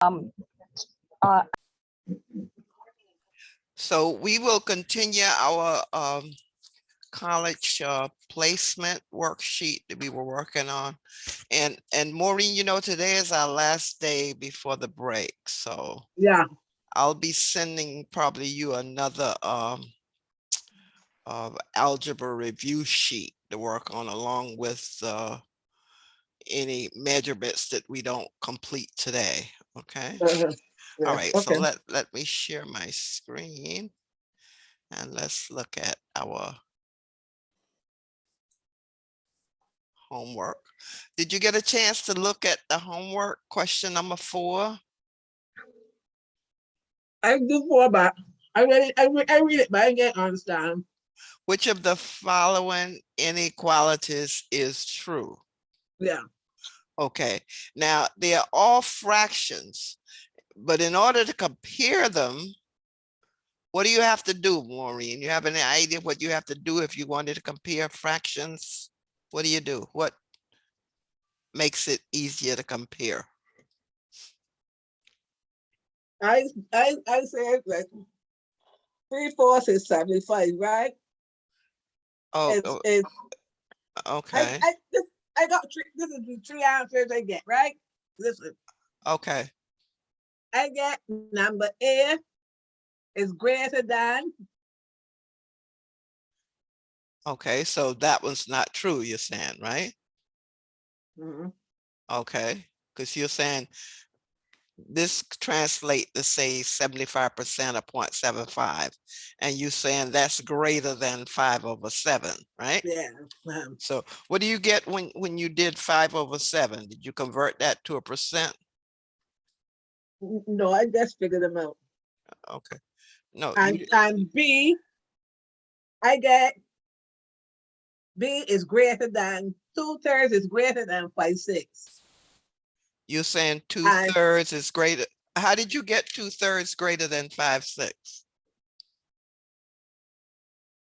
Um, uh, So we will continue our college placement worksheet that we were working on. And Maureen, you know, today is our last day before the break. So Yeah. I'll be sending probably you another algebra review sheet to work on along with any measurements that we don't complete today. Okay. Yeah. All right. So Okay. let me share my screen and let's look at our homework. Did you get a chance to look at the homework question number 4? I do four, but I read it. I read it, but I didn't understand. Which of the following inequalities is true? Yeah. Okay, now they are all fractions, but in order to compare them, what do you have to do, Maureen? You have any idea what you have to do if you wanted to compare fractions? What do you do? What makes it easier to compare? I said like 3/4 is 75, right? Oh, It's okay, I got three. This is the three answers I get, right? Listen, okay, I get number A is greater than. okay. So that was not true, you're saying, right? Mhm. Okay, because you're saying this translate to say 75% of 0.75, and you saying that's greater than 5/7, right? Yeah. So what do you get when you did 5/7? Did you convert that to a percent? No, I just figured them out. Okay, no, And B, I get B is greater than 2/3 is greater than 5/6. you're saying And 2/3 is greater. How did you get 2/3 greater than 5/6?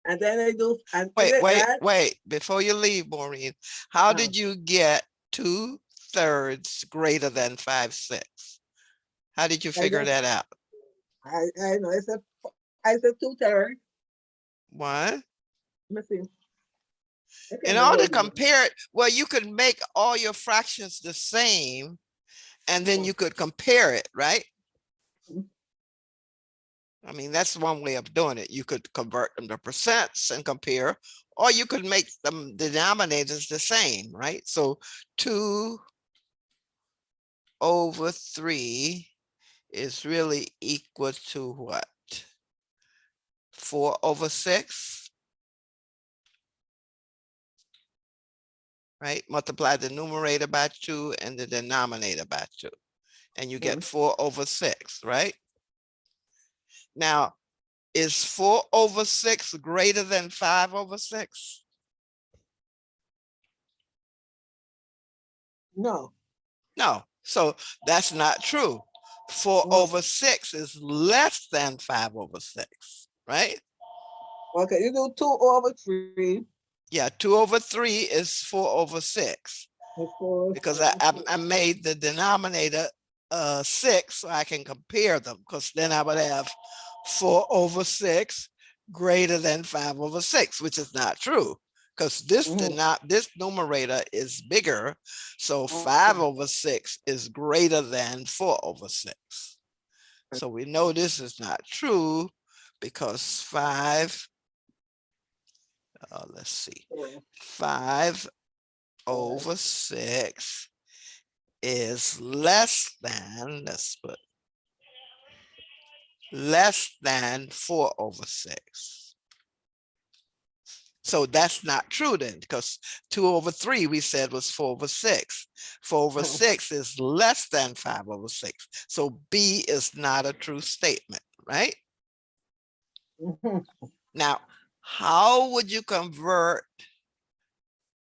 and then I do and is Wait, it wait, right? wait, before you leave, Maureen, how No, did you get 2/3 greater than 5/6? How did you I figure just that out? I know I said 2/3. What? Let me see. I In can't order to remember now. compare it, well, you could make all your fractions the same and then you could compare it, right? I mean, that's one way of doing it. You could convert them to percents and compare, or you could make them denominators the same, right? So 2/3 is really equal to what? 4/6, right? Multiply the numerator by 2 and the denominator by 2, and you get 4/6, right? Now, is 4/6 greater than 5/6? No. No, so that's not true. 4/6 is less than 5/6, right? Okay, you do 2/3. Yeah, 2/3 is 4/6 because I made the denominator 6 so I can compare them, because then I would have 4/6 greater than 5/6, which is not true because this numerator is bigger, so 5/6 is greater than 4/6. So we know this is not true because 5, let's see, 5/6 is less than, let's put less than 4/6. So that's not true then, because 2/3 we said was 4/6. 4/6 is less than 5/6. So B is not a true statement, right? Now, how would you convert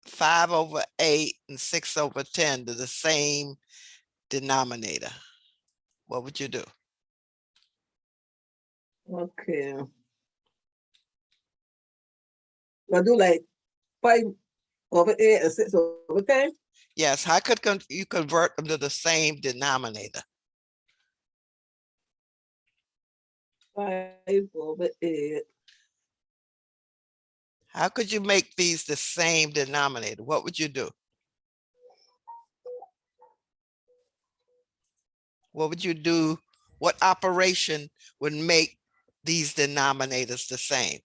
5/8 and 6/10 to the same denominator? What would you do? Okay. I do like 5/8 and 6/10. Yes, how could you convert them to the same denominator? 5/8. How could you make these the same denominator? What would you do? What would you do? What operation would make these denominators the same?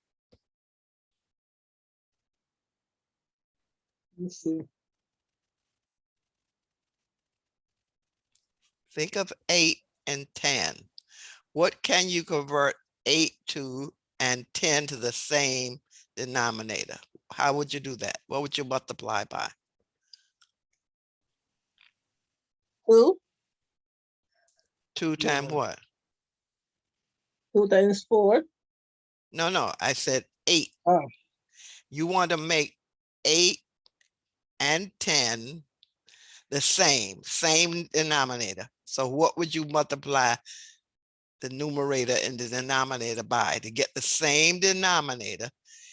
Let's see. Think of 8 and 10. What can you convert 8 to and 10 to the same denominator? How would you do that? What would you multiply by? 2. 2 times Yeah. what? 2 times 4. No, I said 8. Oh. You want to make 8 and 10 the same denominator. So what would you multiply the numerator and the denominator by to get the same denominator?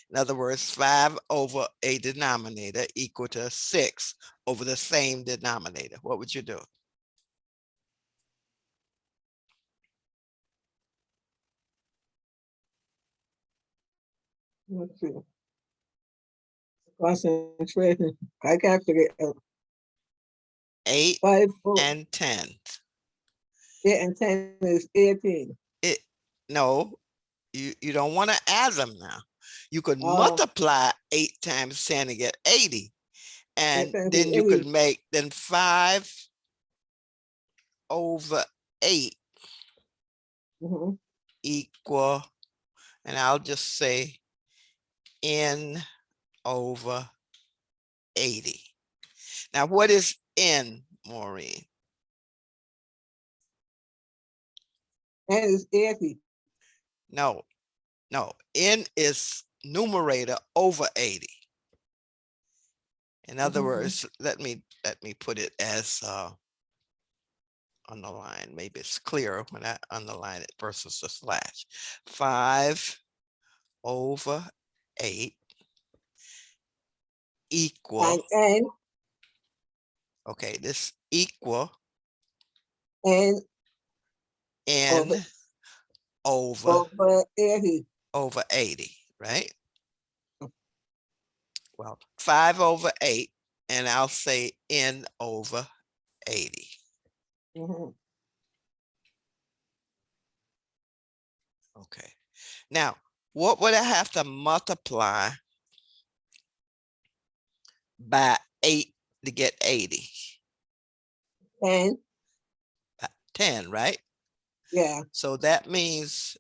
In other words, 5 over a denominator equal to 6 over the same denominator. What would you do? Let's see. Concentration. I calculate 8 5, 4, and 10. 8 and 10 is 18. No, you don't want to add them now. You could Oh. multiply 8 times 10 to get 80. 8 And times then you 80. could make 5 over 8 Mhm. equal, and I'll just say n over 80. Now, what is n, Maureen? And it's 80. No, n is numerator over 80. In other Mhm. words, let me put it as underline. Maybe it's clearer when I underline it versus a slash. 5 over 8 equal, And okay, this equal and n over over 80. 80, right? Well, 5 over 8, and I'll say n over 80. Mhm. Okay. Now, what would I have to multiply by 8 to get 80? And 10, right? yeah. So that means,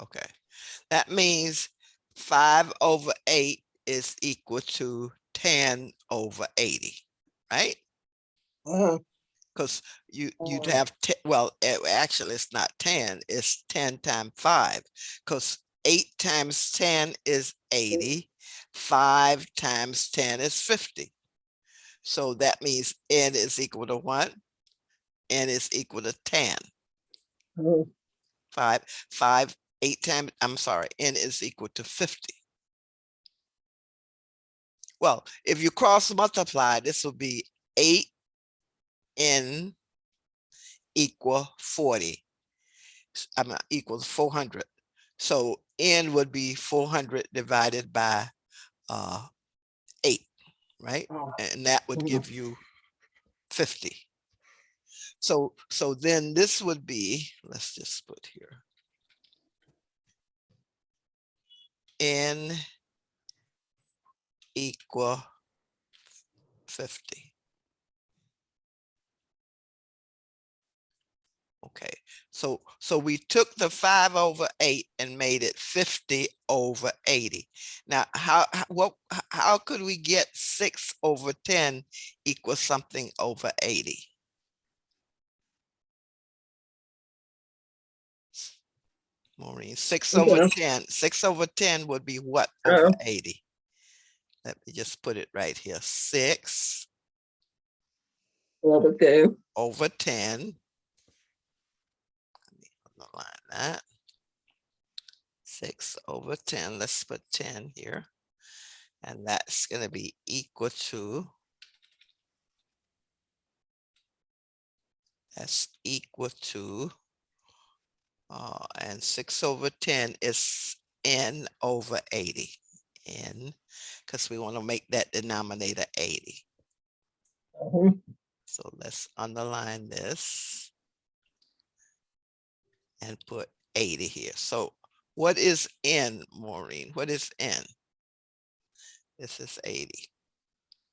okay, that means 5 over 8 is equal to 10 over 80, right? Uh-huh. Because you'd have, well, actually it's not 10, it's 10 times 5, because 8 times 10 is 80, 5 times 10 is 50. So that means n is equal to what? N is equal to 10. Mhm. 8 times, I'm sorry, n is equal to 50. Well, if you cross multiply, this will be 8n equal 40. I'm not equals 400. So n would be 400 divided by 8, right? Oh. And that would Mhm. give you 50. So then this would be, let's just put here, n equal 50. Okay, so we took the 5 over 8 and made it 50 over 80. Now, how could we get 6 over 10 equals something over 80? Maureen, 6 over Okay. 10. 6 over 10 would be what over Uh, 80? Let me just put it right here. 6 over 10. over 10. Let me underline that. 6 over 10. Let's put 10 here. And that's going to be equal to, that's equal to And 6 over 10 is n over 80. N, because we want to make that denominator 80. Mhm. So let's underline this and put 80 here. So what is n, Maureen? What is n? This is 80.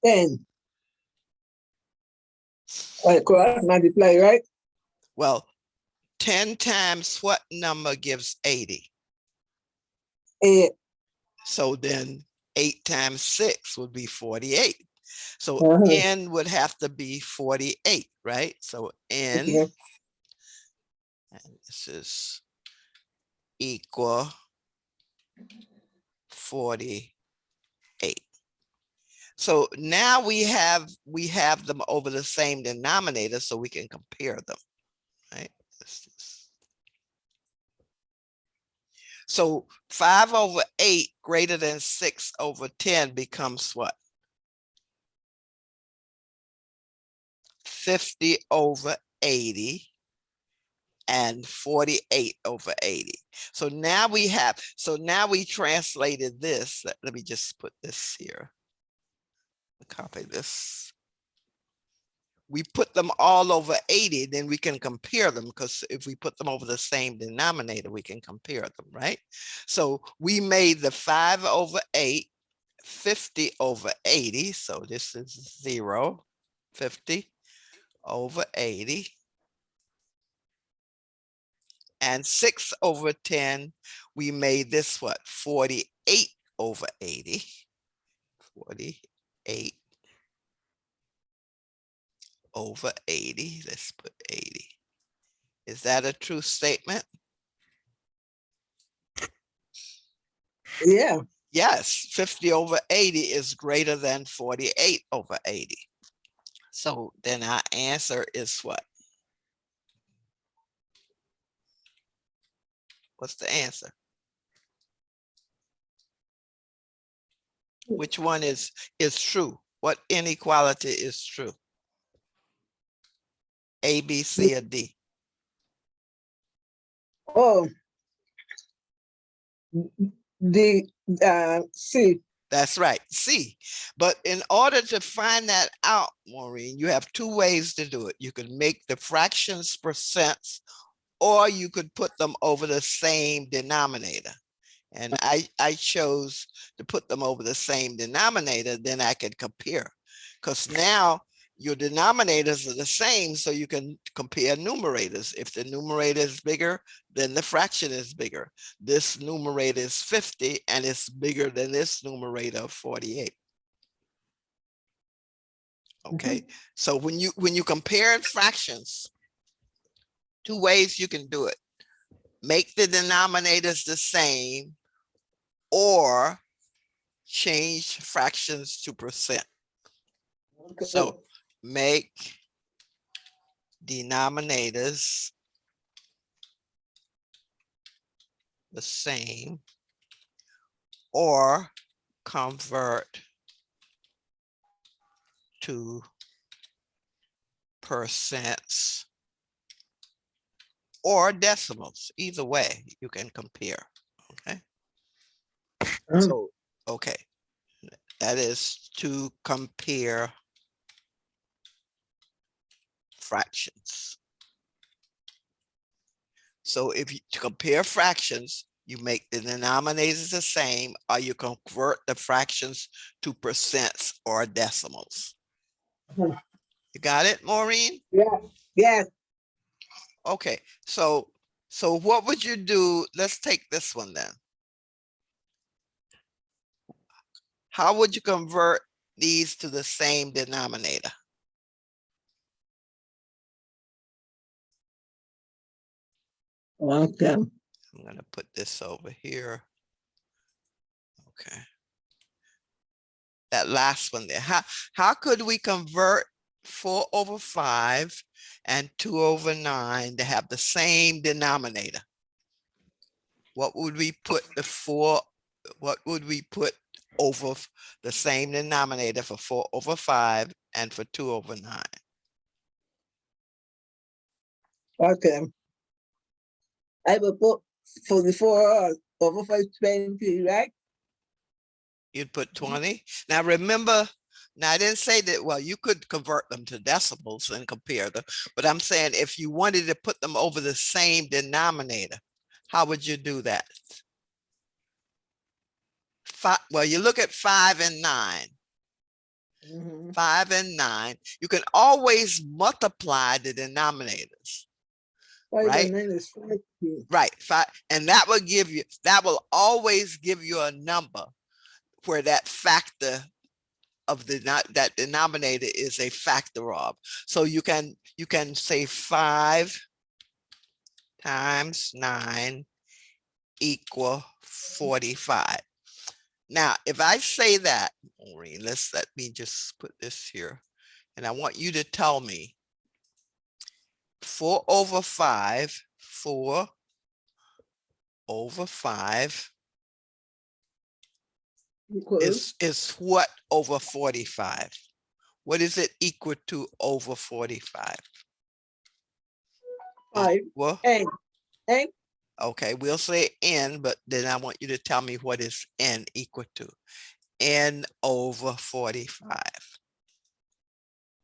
10. Cross multiply, right? Well, 10 times what number gives 80? 8. So then 8 times 6 would be 48. So Uh-huh. n would have to be 48, right? So n, Okay. and this is equal 48. So now we have them over the same denominator, so we can compare them, right? So 5 over 8 greater than 6 over 10 becomes what? 50 over 80 and 48 over 80. So now we translated this. Let me just put this here. Copy this. We put them all over 80, then we can compare them, because if we put them over the same denominator, we can compare them, right? So we made the 5 over 8, 50 over 80. So this is 0, 50 over 80. And 6 over 10, we made this what? 48 over 80. 48 over 80. Let's put 80. Is that a true statement? Yeah. Yes, 50 over 80 is greater than 48 over 80. So then our answer is what? What's the answer? Which one is true? What inequality is true? A, B, C, or D? Oh, the C. That's right, C. But in order to find that out, Maureen, you have two ways to do it. You can make the fractions percents, or you could put them over the same denominator. And I chose to put them over the same denominator, then I could compare. Because now your denominators are the same, so you can compare numerators. If the numerator is bigger, then the fraction is bigger. This numerator is 50 and it's bigger than this numerator of 48. Okay, so when you compare fractions, two ways you can do it. Make the denominators the same, or change fractions to percent. Okay. So make denominators the same, or convert to percents or decimals. Either way, you can compare. Okay. So, okay. That is to compare fractions. So if you to compare fractions, you make the denominators the same, or you convert the fractions to percents or decimals. Mhm. You got it, Maureen? Yeah. Yes. Okay, so what would you do? Let's take this one then. How would you convert these to the same denominator? Okay. I'm going to put this over here. Okay. That last one there. How could we convert 4 over 5 and 2 over 9 to have the same denominator? What would we put what would we put over the same denominator for 4 over 5 and for 2 over 9? Okay. I will put 44 over 520, right? You'd put 20. Now remember, now I didn't say that, well, you could convert them to decimals and compare them, but I'm saying if you wanted to put them over the same denominator, how would you do that? Well, you look at 5 and 9. 5 and 9, you can always multiply the denominators. 5 right? and 9 is 40. Right. And that will give you, that will always give you a number where that factor of that denominator is a factor of. So you can say 5 times 9 equal 45. Now, if I say that, Maureen, let me just put this here. And I want you to tell me 4 over 5, 4 over 5 is what over 45? What is it equal to over 45? 5. Well, N. N. okay, we'll say n, but then I want you to tell me what is n equal to. N over 45.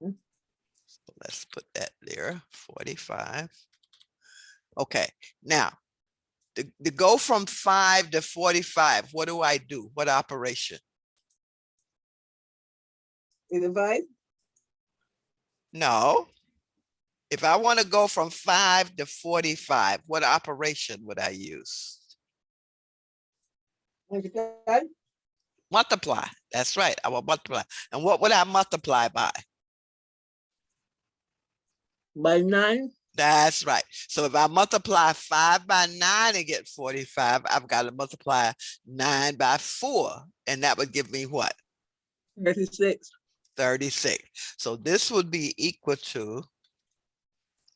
So let's put that there, 45. Okay, now to go from 5 to 45, what do I do? What operation? Divide. No. If I want to go from 5 to 45, what operation would I use? Multiply. Multiply. That's right. I will multiply. And what would I multiply by? By 9. That's right. So if I multiply 5 by 9 and get 45, I've got to multiply 9 by 4. And that would give me what? 36. 36. So this would be equal to,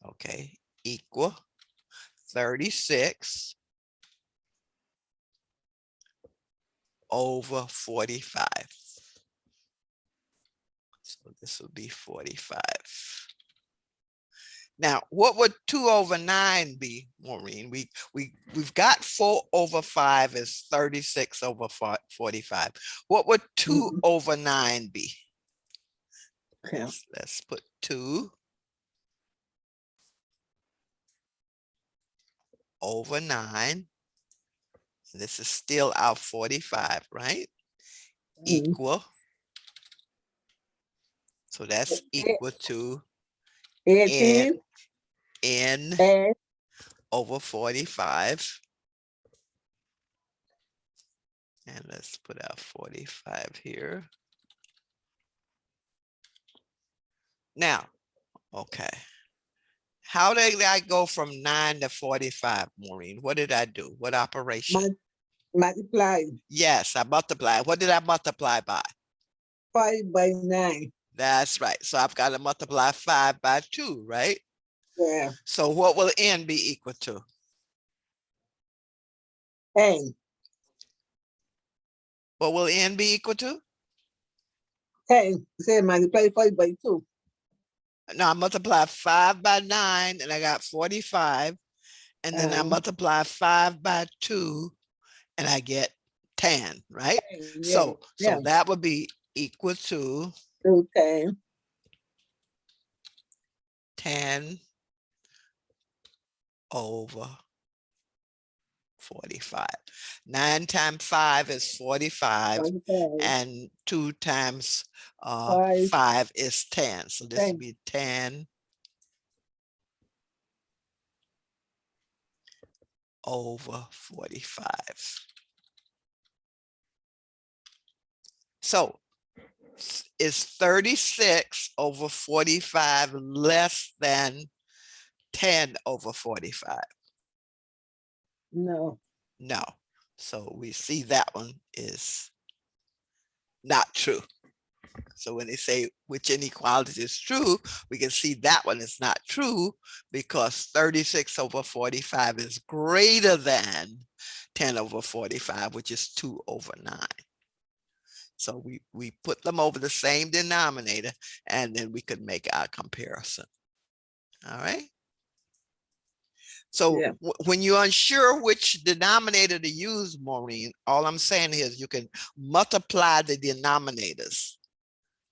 okay, equal 36 over 45. So this would be 45. Now, what would 2 over 9 be, Maureen? We've got 4 over 5 is 36 over 45. What would 2 over 9 be? Okay. Let's put 2 over 9. This is still our 45, right? Equal. So that's equal to 18. n over 45. And let's put our 45 here. Now, okay. How did I go from 9 to 45, Maureen? What did I do? What operation? Multiply. Yes, I multiplied. What did I multiply by? 5 by 9. That's right. So I've got to multiply 5 by 2, right? Yeah. So what will n be equal to? N. What will n be equal to? 10. Say multiply 5 by 2. Now I multiply 5 by 9 and I got 45. And then I multiply 5 by 2 and I get 10, right? 10, So yeah. that would be equal to 10. 10 over 45. 9 times 5 is 45, 45. and 2 times 5. 5 is 10. So this 10. would be 10 over 45. So is 36 over 45 less than 10 over 45? No. No. So we see that one is not true. So when they say which inequality is true, we can see that one is not true because 36 over 45 is greater than 10 over 45, which is 2 over 9. So we put them over the same denominator and then we could make our comparison. All right. So Yeah. when you're unsure which denominator to use, Maureen, all I'm saying is you can multiply the denominators,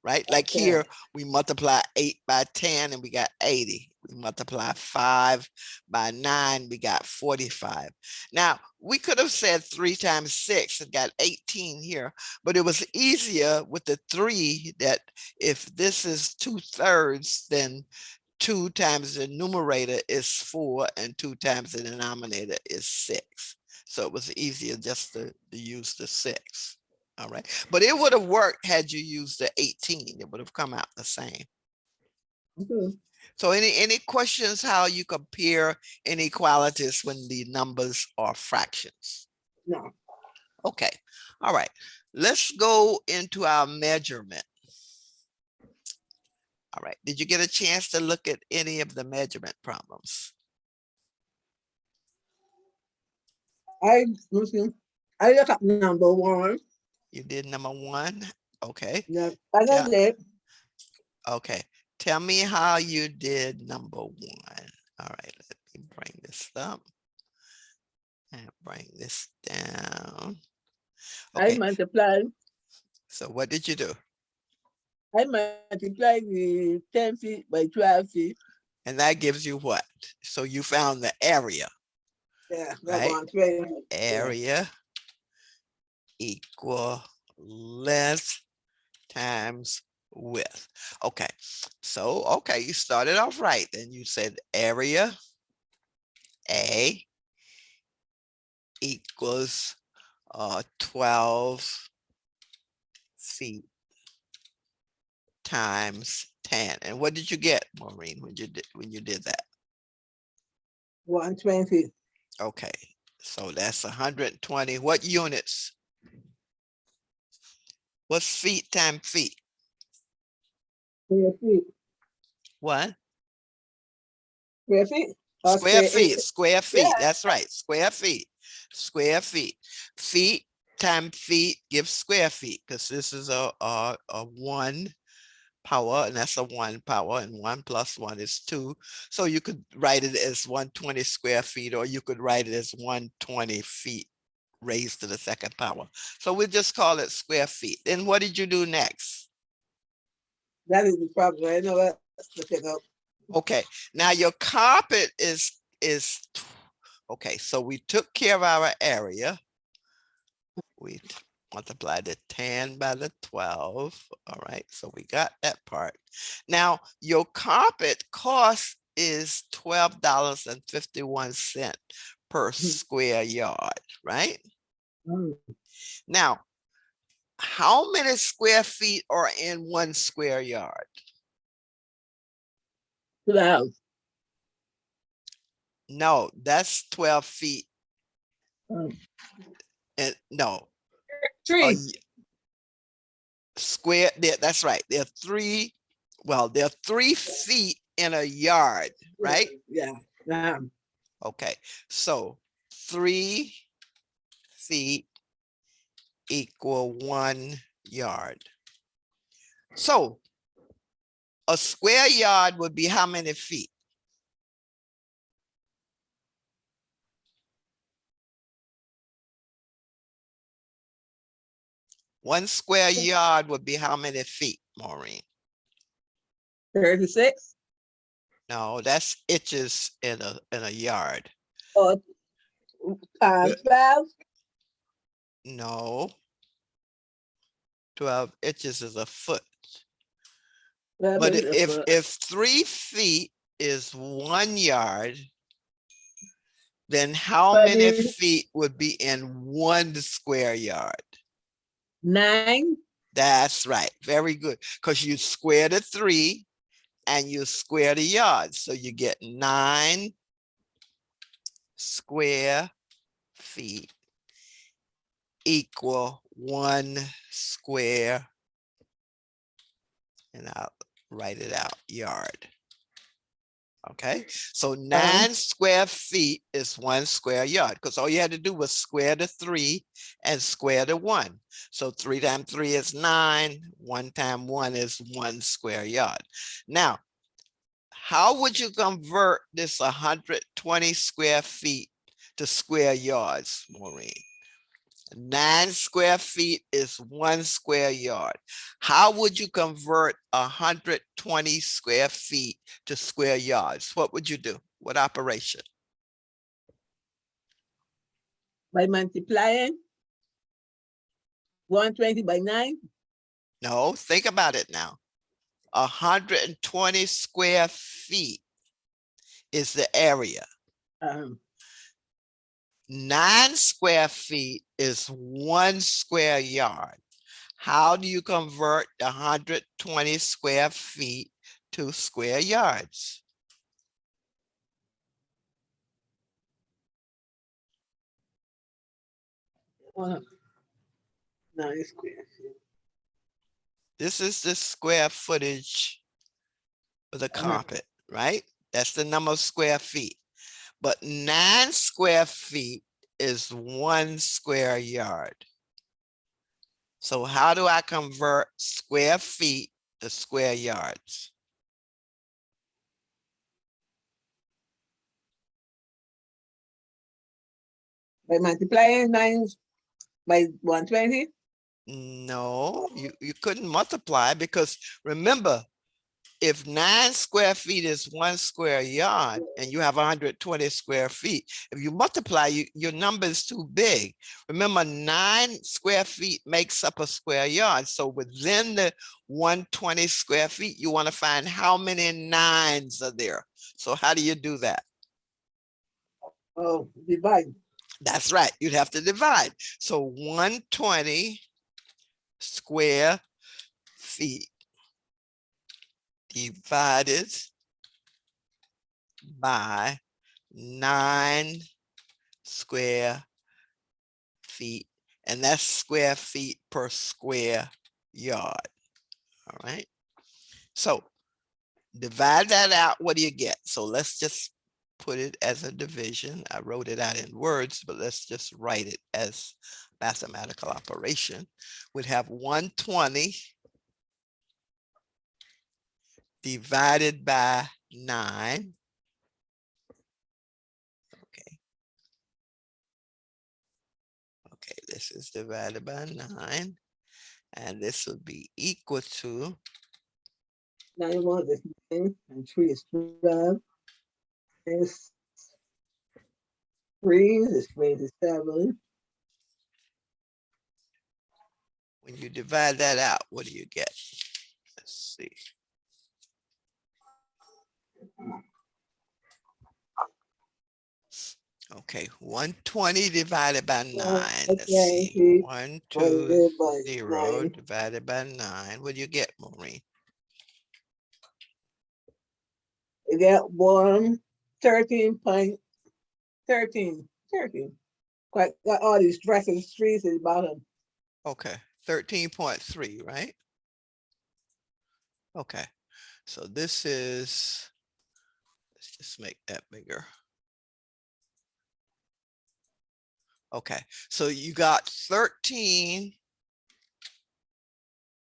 right? Like Okay. here, we multiply 8 by 10 and we got 80. We multiply 5 by 9, we got 45. Now, we could have said 3 times 6 and got 18 here, but it was easier with the 3 that if this is 2/3, then 2 times the numerator is 4 and 2 times the denominator is 6. So it was easier just to use the 6. All right. But it would have worked had you used the 18. It would have come out the same. Okay. So any questions how you compare inequalities when the numbers are fractions? No. Okay. All right. Let's go into our measurement. All right. Did you get a chance to look at any of the measurement problems? I look up number 1. You did number 1. Okay. Yeah. I Tell, did. okay. Tell me how you did number 1. All right. Let me bring this up and bring this down. I Okay. multiplied. So what did you do? I multiplied the 10 feet by 12 feet. And that gives you what? So you found the area, Yeah. right? 120. Area equal length times width. Okay. So, okay, you started off right. Then you said area A equals 12 feet times 10. And what did you get, Maureen, when you did that? 120. Okay. So that's 120. What units? What's feet times feet? Square feet. What? Square feet. Square feet, square feet. Yeah. That's right. Square feet. Square feet. Feet times feet gives square feet because this is a 1 power and that's a 1 power and 1 plus 1 is 2. So you could write it as 120 square feet or you could write it as 120 feet raised to the second power. So we just call it square feet. Then what did you do next? That is the problem. I know that. Look it up. Okay, now your carpet is okay. So we took care of our area. We multiplied the 10 by the 12. All right, so we got that part. Now your carpet cost is $12.51 per square yard, right? Now, how many square feet are in 1 square yard? 12. No, that's 12 feet. And no, 3. Square, that's right. There are 3, well, there are 3 feet in a yard, right? Yeah. Okay, so 3 feet equal 1 yard. So a square yard would be how many feet? One square yard would be how many feet, Maureen? 36. No, that's inches in a yard. Or 12. No. 12 inches is a foot. But if 3 feet is 1 yard, then how many feet would be in 1 square yard? 9. That's right. Very good. Because you square the 3 and you square the yard. So you get 9 square feet equal 1 square, and I'll write it out, yard. Okay, so 9 square feet is 1 square yard because all you had to do was square the 3 and square the 1. So 3 times 3 is 9, 1 times 1 is 1 square yard. Now, How would you convert this 120 square feet to square yards, Maureen? 9 square feet is 1 square yard. How would you convert 120 square feet to square yards? What would you do? What operation? By multiplying 120 by 9. No, think about it now. 120 square feet is the area. 9 square feet is 1 square yard. How do you convert 120 square feet to square yards? Uh, 9 square feet. This is the square footage of the carpet, right? That's the number of square feet. But 9 square feet is 1 square yard. So how do I convert square feet to square yards? By multiplying 9 by 120. No, you couldn't multiply because remember, if 9 square feet is 1 square yard and you have 120 square feet, if you multiply, your number is too big. Remember, 9 square feet makes up a square yard. So within the 120 square feet, you want to find how many 9s are there. So how do you do that? Oh, divide. That's right. You'd have to divide. So 120 square feet divided by 9 square feet, and that's square feet per square yard. All right. So divide that out. What do you get? So let's just put it as a division. I wrote it out in words, but let's just write it as mathematical operation. We'd have 120 divided by 9. Okay. Okay, this is divided by 9. And this would be equal to 9 1 is 9, and 3 is 12. Is 3 is 27. when you divide that out, what do you get? Let's see. Okay, 120 divided by 9. Let's see. 120 divided by 9. What do you get, Maureen? You get 13.13. Quite got all these dresses, streets at the bottom. Okay, 13.3, right? Okay, so this is, let's just make that bigger. Okay, so you got 13,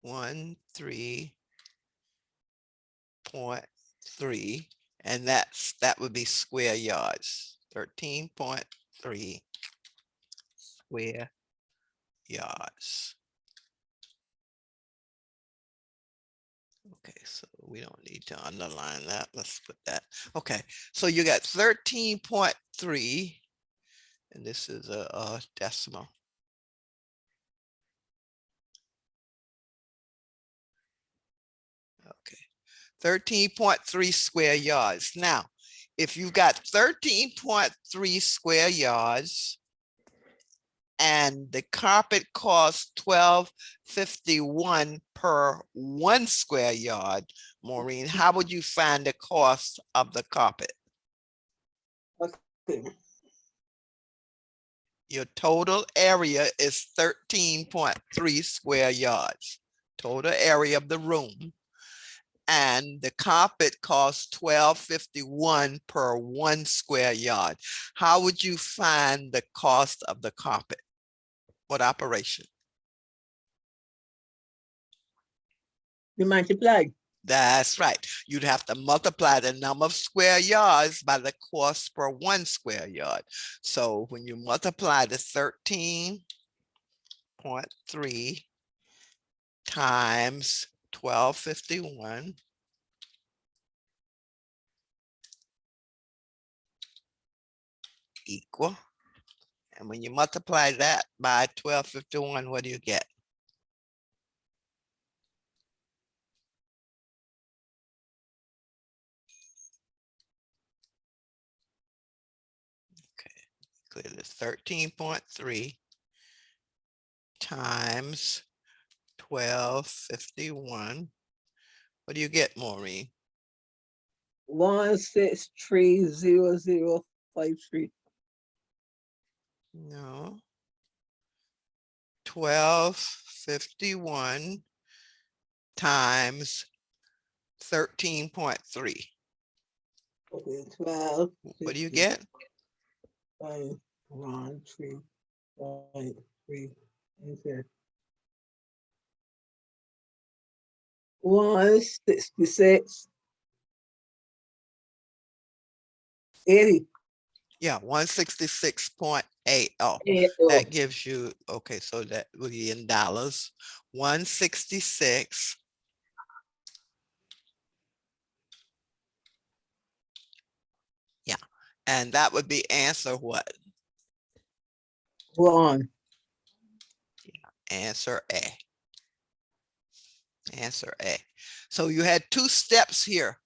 13.3, and that would be square yards. 13.3 square yards. Okay, so we don't need to underline that. Let's put that. Okay, so you got 13.3, and this is a decimal. Okay, 13.3 square yards. Now, if you got 13.3 square yards and the carpet costs $12.51 per 1 square yard, Maureen, how would you find the cost of the carpet? Okay. Your total area is 13.3 square yards, total area of the room. And the carpet costs $12.51 per 1 square yard. How would you find the cost of the carpet? What operation? You multiply. That's right. You'd have to multiply the number of square yards by the cost per 1 square yard. So when you multiply the 13.3 times 1251 equal, and when you multiply that by 1251, what do you get? Clearly 13.3 times 1251. What do you get, Maureen? 1630053. No. 1251 times 13.3. Okay, 12. What do you get? 1.3. Okay. 166. 80. Yeah, 166.8. Oh, that gives you, okay, so that would be in dollars. 166. Yeah, and that would be answer what? One. Answer A. Answer A. So you had 2 steps here.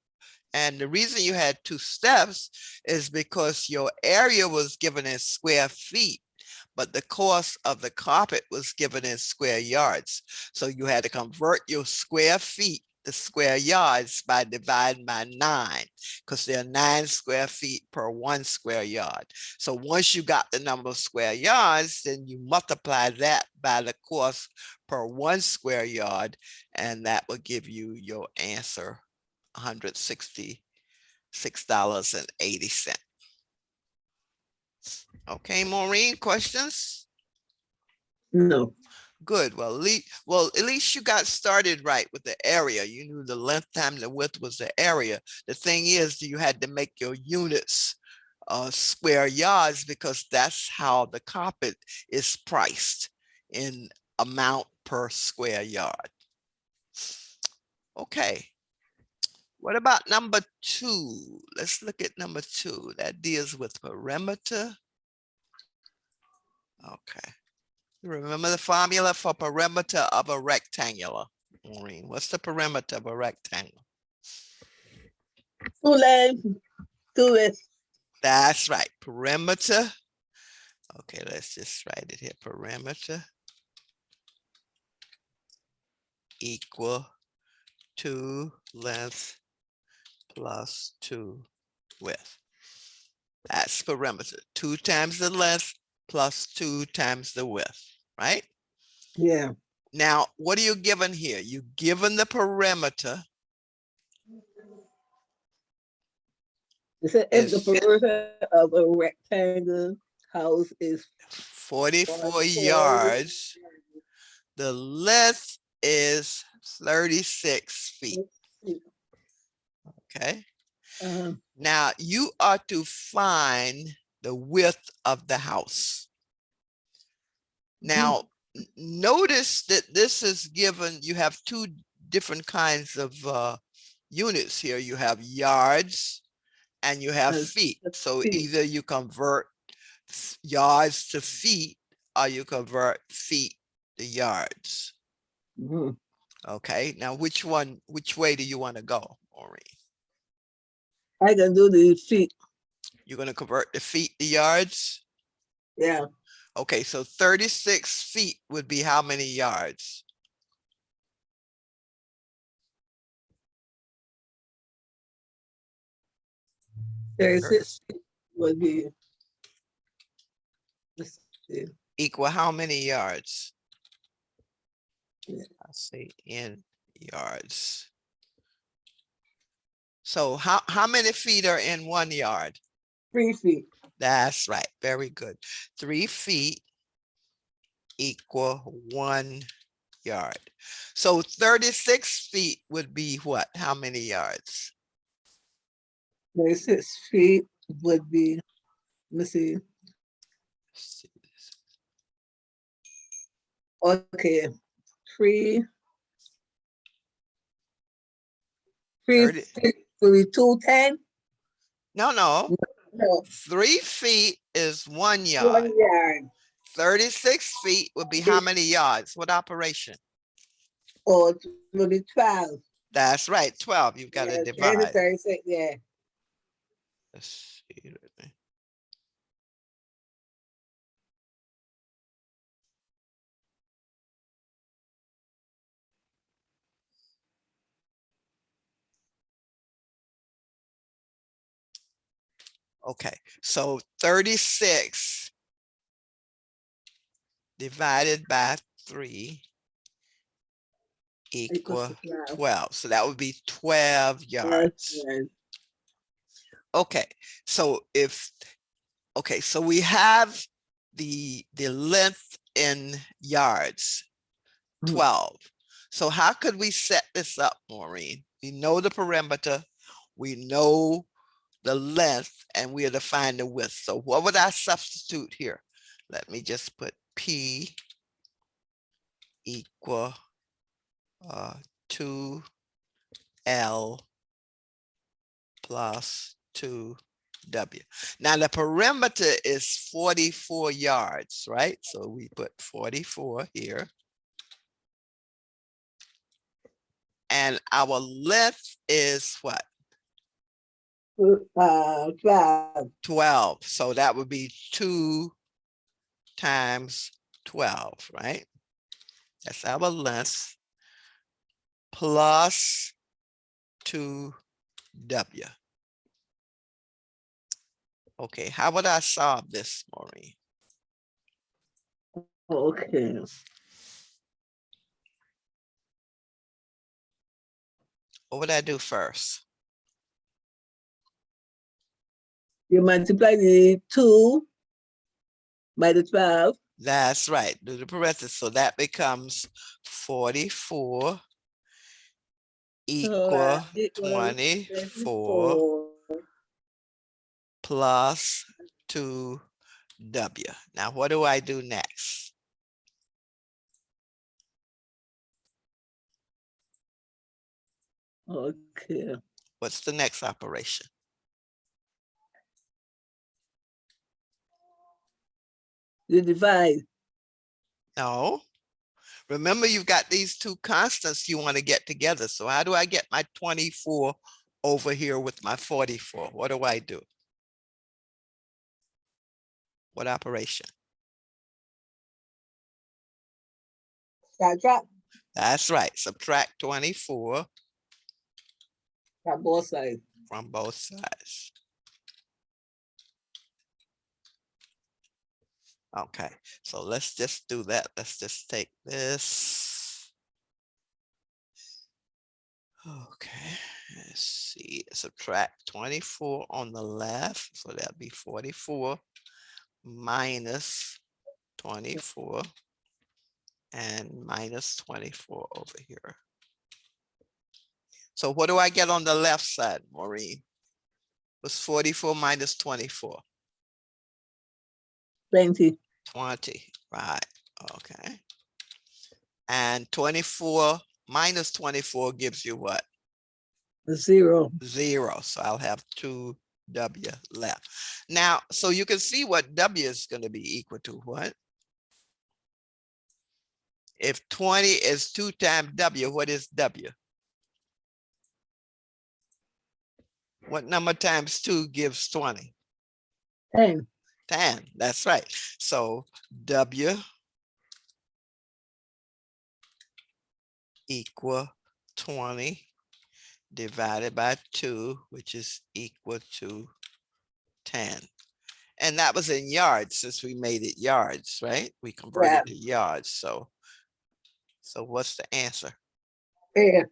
And the reason you had 2 steps is because your area was given in square feet, but the cost of the carpet was given in square yards. So you had to convert your square feet to square yards by dividing by 9, because there are 9 square feet per 1 square yard. So once you got the number of square yards, then you multiply that by the cost per 1 square yard, and that will give you your answer, $166.80. Okay, Maureen, questions? No. Good. Well, at least you got started right with the area. You knew the length times the width was the area. The thing is, you had to make your units square yards, because that's how the carpet is priced, in amount per square yard. Okay. What about number 2? Let's look at number 2. That deals with perimeter. Okay. Remember the formula for perimeter of a rectangular, Maureen? What's the perimeter of a rectangle? 2 length, 2 width. That's right. Perimeter. Okay, let's just write it here. Perimeter equal 2 length plus 2 width. That's perimeter. 2 times the length plus 2 times the width, right? Yeah. Now, what are you given here? You're given the perimeter. It said if the perimeter of a rectangle house is 44 yards. The length is 36 feet. Okay. Now you are to find the width of the house. Now, notice that this is given, you have 2 different kinds of units here. You have yards and you have feet. So either you convert yards to feet, or you convert feet to yards. Okay, now which way do you want to go, Maureen? I can do the feet. You're going to convert the feet to yards? Yeah. Okay, so 36 feet would be how many yards? 36 feet would be, let's see, equal how many yards? Yeah. I say in yards. So how many feet are in 1 yard? 3 feet. That's right. Very good. 3 feet equal 1 yard. So 36 feet would be what? How many yards? 36 feet would be, let me see. Okay, three 30. feet would be 210. No, no. No, 3 feet is 1 yard. 1 yard. 36 feet would be how many yards? What operation? Or it would be 12. That's right, 12. You've got to Yeah, divide. 36, yeah. Let's see. Okay, so 36 divided by 3 Equals equal to 12. 12. So that would be 12 yards. Yes, Okay, so so we have the length in yards, Mhm. 12. So how could we set this up, Maureen? We know the perimeter, we know the length, and we are to find the width. So what would I substitute here? Let me just put P equal 2L plus 2W. Now the perimeter is 44 yards, right? So we put 44 here. And our length is what? 12. 12. So that would be 2 times 12, right? That's our length plus 2W. Okay, how would I solve this, Maureen? Okay. What would I do first? You multiply the 2 by the 12. That's right, do the parentheses. So that becomes 44 equal Equals 24 24. plus 2W. Now, what do I do next? Okay. What's the next operation? You divide. No. Remember, you've got these two constants you want to get together. So how do I get my 24 over here with my 44? What do I do? What operation? Subtract That's right. Subtract 24 from both sides. from both sides. Okay, so let's just do that. Let's just take this. Okay, let's see. Subtract 24 on the left. So that'd be 44 minus 24 and minus 24 over here. So what do I get on the left side, Maureen? Was 44 minus 24? 20. 20, right, okay. And 24 minus 24 gives you what? 0. 0, so I'll have 2W left. Now, so you can see what W is going to be equal to what? If 20 is 2 times W, what is W? What number times 2 gives 20? 10. 10, that's right. So W equal 20 divided by 2, which is equal to 10. And that was in yards since we made it yards, right? We converted to yards. So what's the answer? Yeah.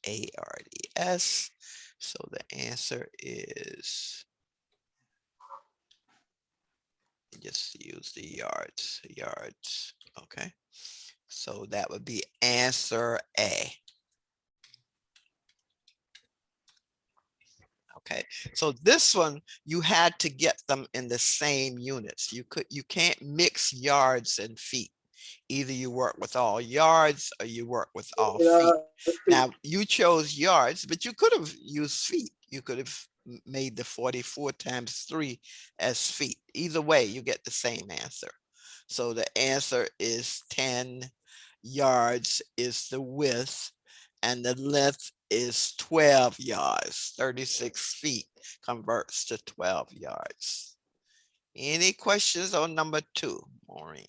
ARDS. So the answer is just use the yards, okay. So that would be answer A. Okay, so this one, you had to get them in the same units. You can't mix yards and feet. Either you work with all yards or you work with all feet. Now, you chose yards, but you could have used feet. You could have made the 44 times 3 as feet. Either way, you get the same answer. So the answer is 10 yards is the width, and the length is 12 yards. 36 feet converts to 12 yards. Any questions on number 2, Maureen?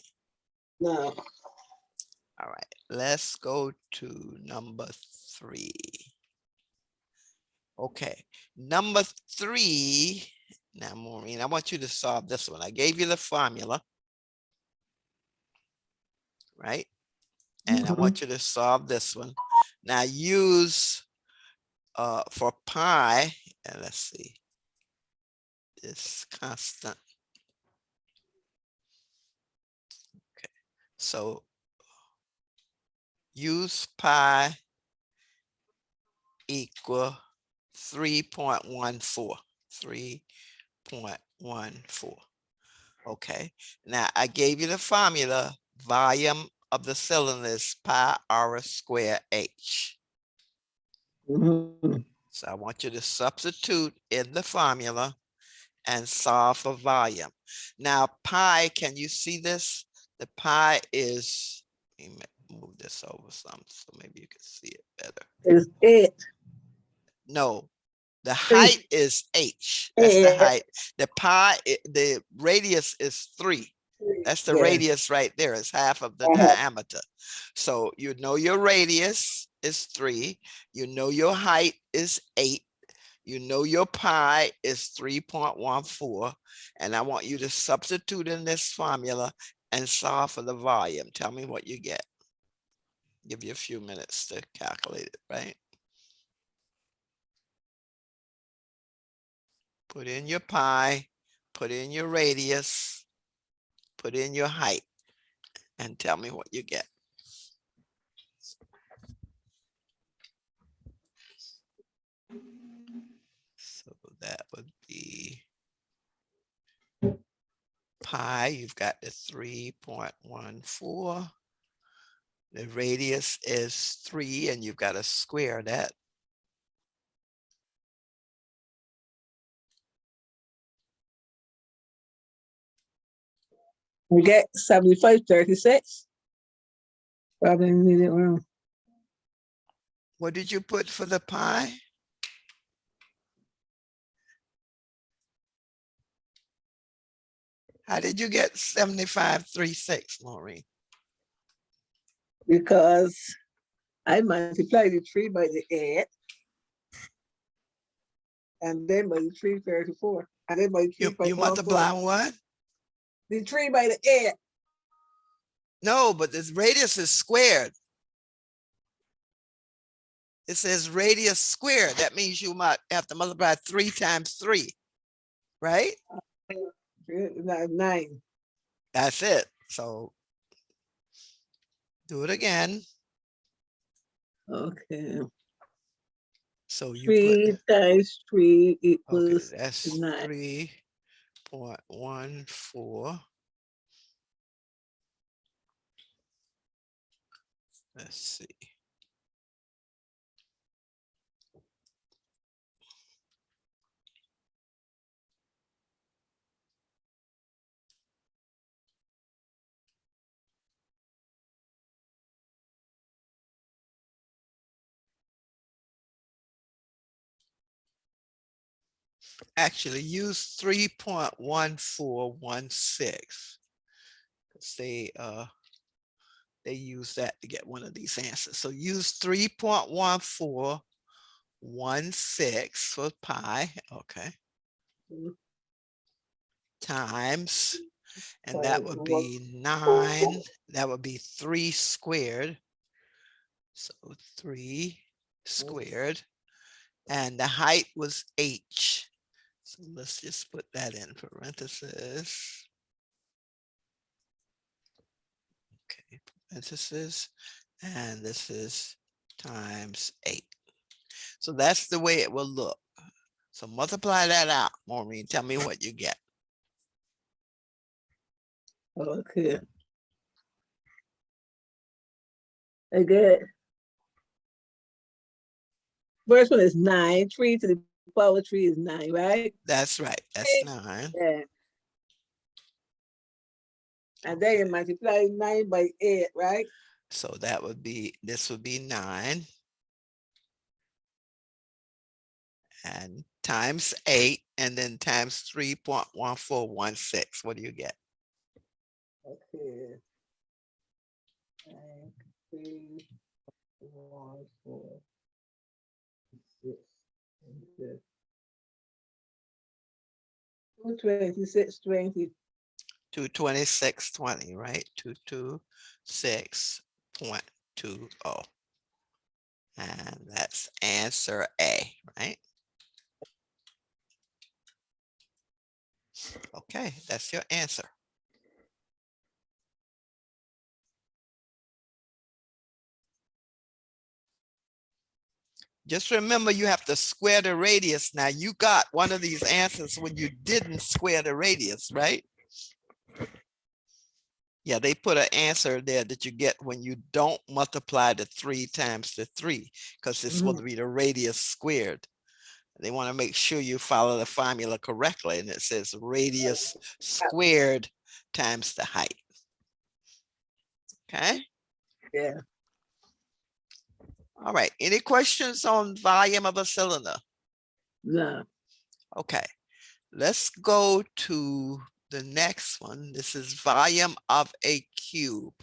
No. All right, let's go to number 3. Okay, number 3. Now, Maureen, I want you to solve this one. I gave you the formula, right? And I want you to solve this one. Now use for pi, and let's see, this constant. Okay, so use pi equal 3.14. 3.14. Okay, now I gave you the formula. Volume of the cylinder is pi r squared h. So I want you to substitute in the formula and solve for volume. Now pi, can you see this? The pi is, let me move this over some so maybe you can see it better. It's 8. No, the height is h. That's the height. The pi, the radius is 3. That's the radius right there. It's half of the diameter. So you know your radius is 3. You know your height is 8. You know your pi is 3.14. And I want you to substitute in this formula and solve for the volume. Tell me what you get. Give you a few minutes to calculate it, right? Put in your pi, put in your radius, put in your height, and tell me what you get. So that would be pi, you've got the 3.14. The radius is 3, and you've got to square that. We get 75/36. Probably need it wrong. What did you put for the pi? How did you get 75/36, Maureen? Because I multiply the 3 by the 8. And then by the 3/34. And then by 3/34. You multiply what? The 3 by the 8. No, but this radius is squared. It says radius squared. That means you might have to multiply 3 times 3, right? 9. That's it. So do it again. Okay. So you 3 times 3 okay, equals that's 9. 3.14. Let's see. Actually, use 3.1416. They use that to get one of these answers. So use 3.1416 for pi. Okay. Times, and that would be 9. That would be 3 squared. So 3 squared. And the height was h. So let's just put that in parentheses. parentheses, and this is times 8. So that's the way it will look. So multiply that out, Maureen. Tell me what you get. Okay. I get first one is 9. 3 to the power 3 is 9, right? That's right. That's 9. Yeah. And then you multiply 9 by 8, right? So that would be, this would be 9. And times 8, and then times 3.1416. What do you get? Okay. 9, 3, 1, 4, 6, 226, 20. 226.20, right? 226.20. And that's answer A, right? Okay, that's your answer. Just remember, you have to square the radius. Now, you got one of these answers when you didn't square the radius, right? Yeah, they put an answer there that you get when you don't multiply the 3 times the 3, because it's supposed to be the radius squared. They want to make sure you follow the formula correctly, and it says radius squared times the height. Okay. Yeah. All right. Any questions on volume of a cylinder? No. Okay. Let's go to the next one. This is volume of a cube.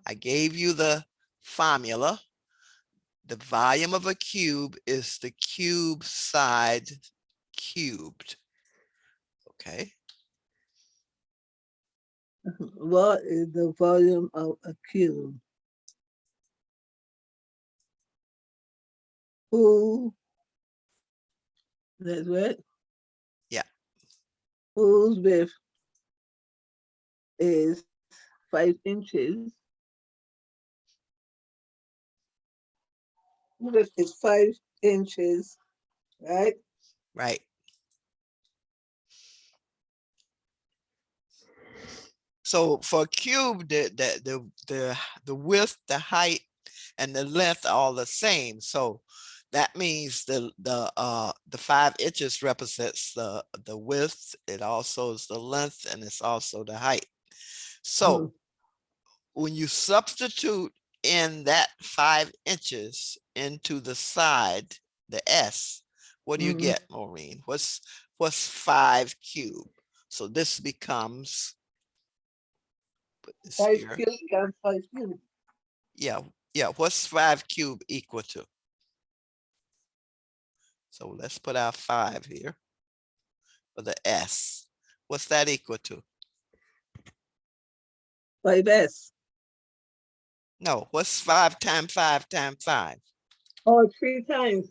I gave you the formula. The volume of a cube is the cube side cubed. Okay. What is the volume of a cube? Who? That's what? Yeah. Whose width is 5 inches? Width is 5 inches, right? Right. So for a cube, the width, the height, and the length are all the same. So that means the 5 inches represents the width. It also is the length, and it's also the height. So when you substitute in that 5 inches into the side, the S, what do you get, Maureen? What's 5 cubed? So this becomes, put this 5 here. cubed times 5 cubed. Yeah, what's 5 cubed equal to? So let's put our 5 here for the S. What's that equal to? 5S. No, what's 5 times 5 times 5? Oh, 3 times.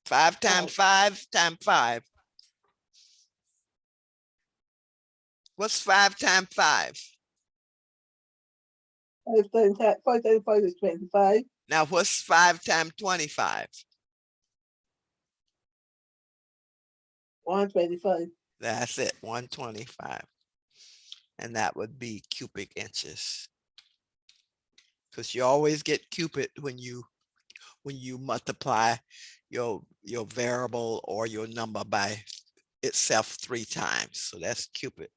5 times 5 times 5. What's 5 times 5? 5 times 5 is 25. Now what's 5 times 25? 125. That's it, 125. And that would be cubic inches. Because you always get cubic when you multiply your variable or your number by itself 3 times. So that's cubic.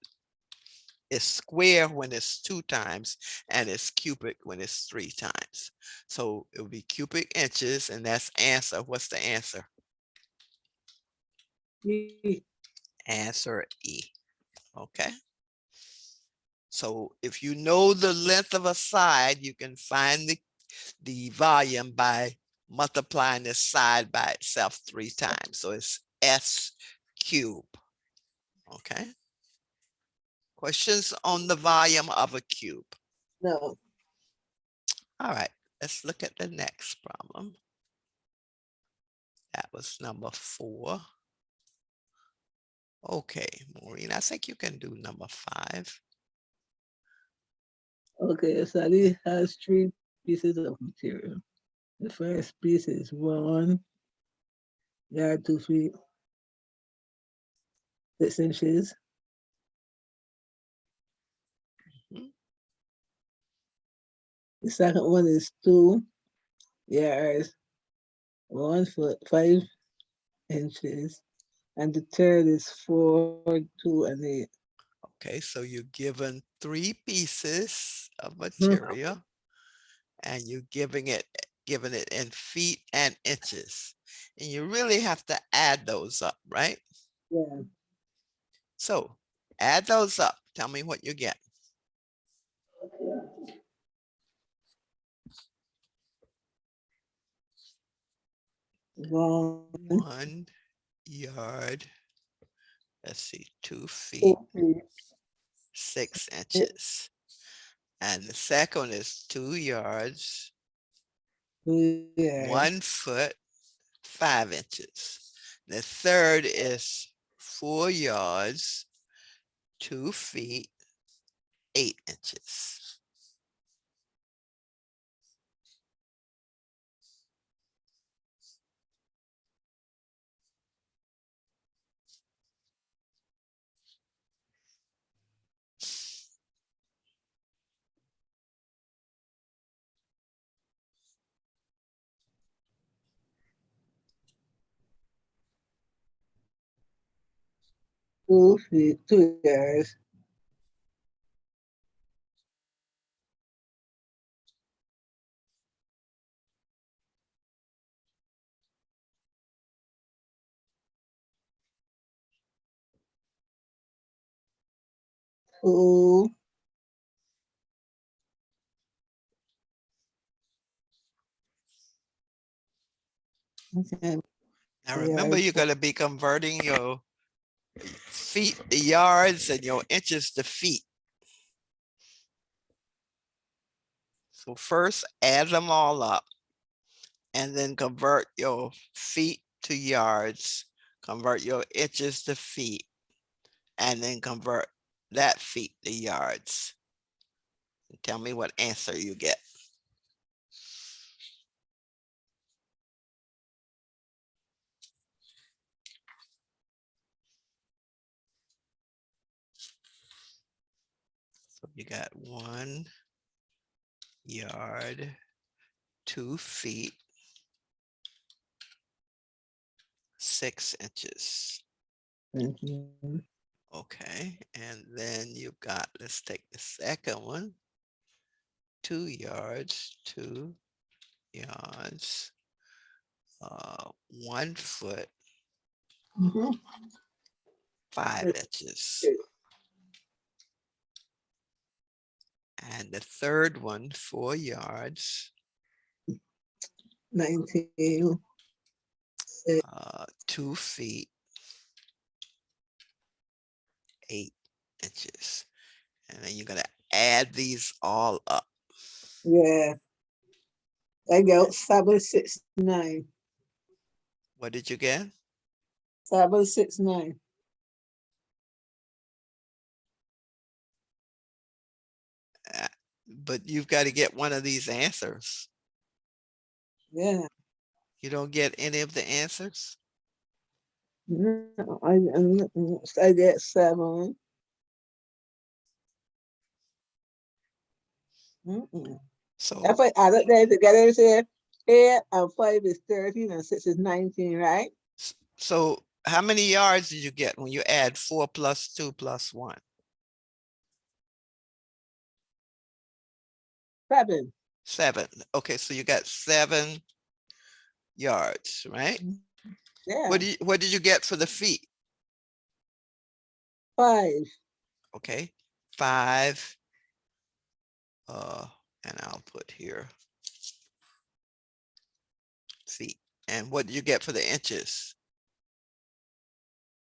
It's square when it's 2 times, and it's cubic when it's 3 times. So it will be cubic inches, and that's answer. What's the answer? E. Answer E. Okay. So if you know the length of a side, you can find the volume by multiplying this side by itself 3 times. So it's S cube. Okay. Questions on the volume of a cube? No. All right, let's look at the next problem. That was number 4. Okay, Maureen, I think you can do number 5. Okay, so this has 3 pieces of material. The first piece is 1 yard 2 feet 6 inches. Mhm. The second one is 2 yards 1 foot 5 inches, and the third is 4, 2, and 8. Okay, so you're given 3 pieces of Mhm. material and you're giving it in feet and inches. And you really have to add those up, right? Yeah. So add those up. Tell me what you get. One, 1 yard, let's see, 2 feet, 2 feet, 6 inches. And the second is 2 yards, 2 yards. 1 foot, 5 inches. The third is 4 yards, 2 feet, 8 inches. Two feet, 2 yards. Two, okay, Now remember, yards. you're going to be converting your feet to yards and your inches to feet. So first add them all up and then convert your feet to yards, convert your inches to feet, and then convert that feet to yards. And tell me what answer you get. So you got 1 yard, 2 feet, 6 inches. Mhm. Okay, and then you've got, let's take the second one, 2 yards, 2 yards, 1 foot, Mhm. 5 inches. And the third one, 4 yards, 19. 2 feet, 8 inches. And then you're gonna add these all up. Yeah, I got 769. What did you get? 769. But you've got to get one of these answers. Yeah. You don't get any of the answers? No, I get 7. Mm-mm. So, If I add it there together, say 8 and 5 is 13 and 6 is 19, right? so how many yards did you get when you add 4 plus 2 plus 1? 7. 7. Okay, so you got 7 yards, right? Yeah, What did you get for the feet? 5. Okay, 5. And I'll put here feet. And what did you get for the inches?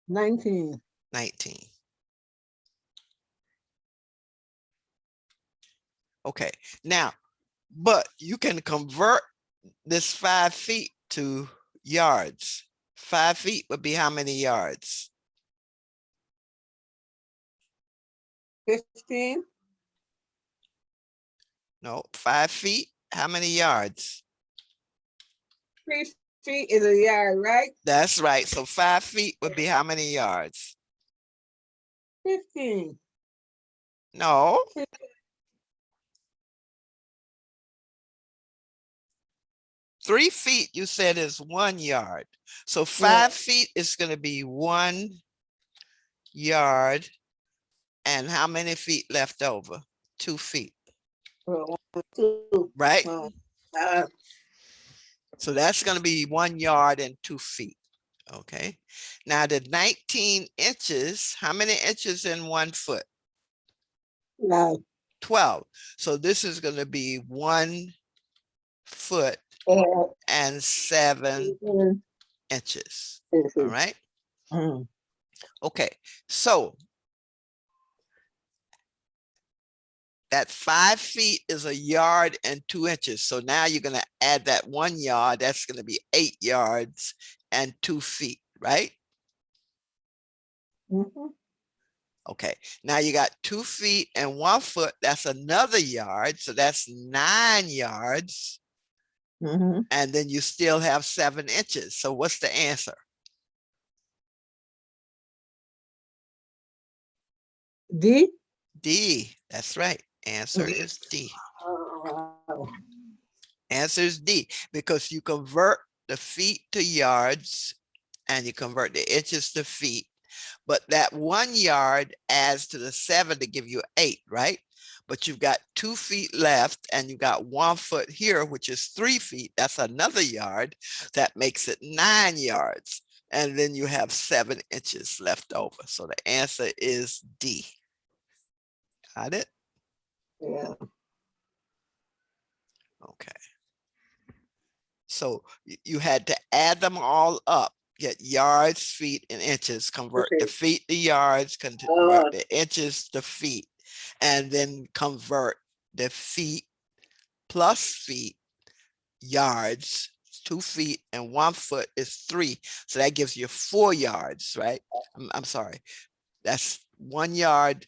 19. 19. Okay, now, but you can convert this 5 feet to yards. 5 feet would be how many yards? 15. No, 5 feet. How many yards? 3 feet is a yard, right? That's right. So 5 feet would be how many yards? 15. No, 3 feet you said is 1 yard. So 5 feet is going to be 1 yard. And how many feet left over? 2 feet, Well, 1, 2. right? Uh, So that's going to be 1 yard and 2 feet. Okay. Now the 19 inches, how many inches in 1 foot? no. 12. So this is going to be 1 foot and 7 inches. All right. Okay. So that 5 feet is a yard and 2 inches. So now you're going to add that 1 yard. That's going to be 8 yards and 2 feet, right? Okay, now you got 2 feet and 1 foot. That's another yard. So that's 9 yards. And then you still have 7 inches. So what's the answer? D? D. That's right. Answer is D. Oh, Answer is D, because you convert the feet to yards and you convert the inches to feet. But that 1 yard adds to the 7 to give you 8, right? But you've got 2 feet left and you got 1 foot here, which is 3 feet. That's another yard. That makes it 9 yards. And then you have 7 inches left over. So the answer is D. Got it? yeah. Okay. So you had to add them all up. Get yards, feet, and inches. Convert the feet to yards, convert the inches to feet, and then convert the feet plus feet, yards, 2 feet, and 1 foot is 3. So that gives you 4 yards, right? I'm sorry. That's 1 yard,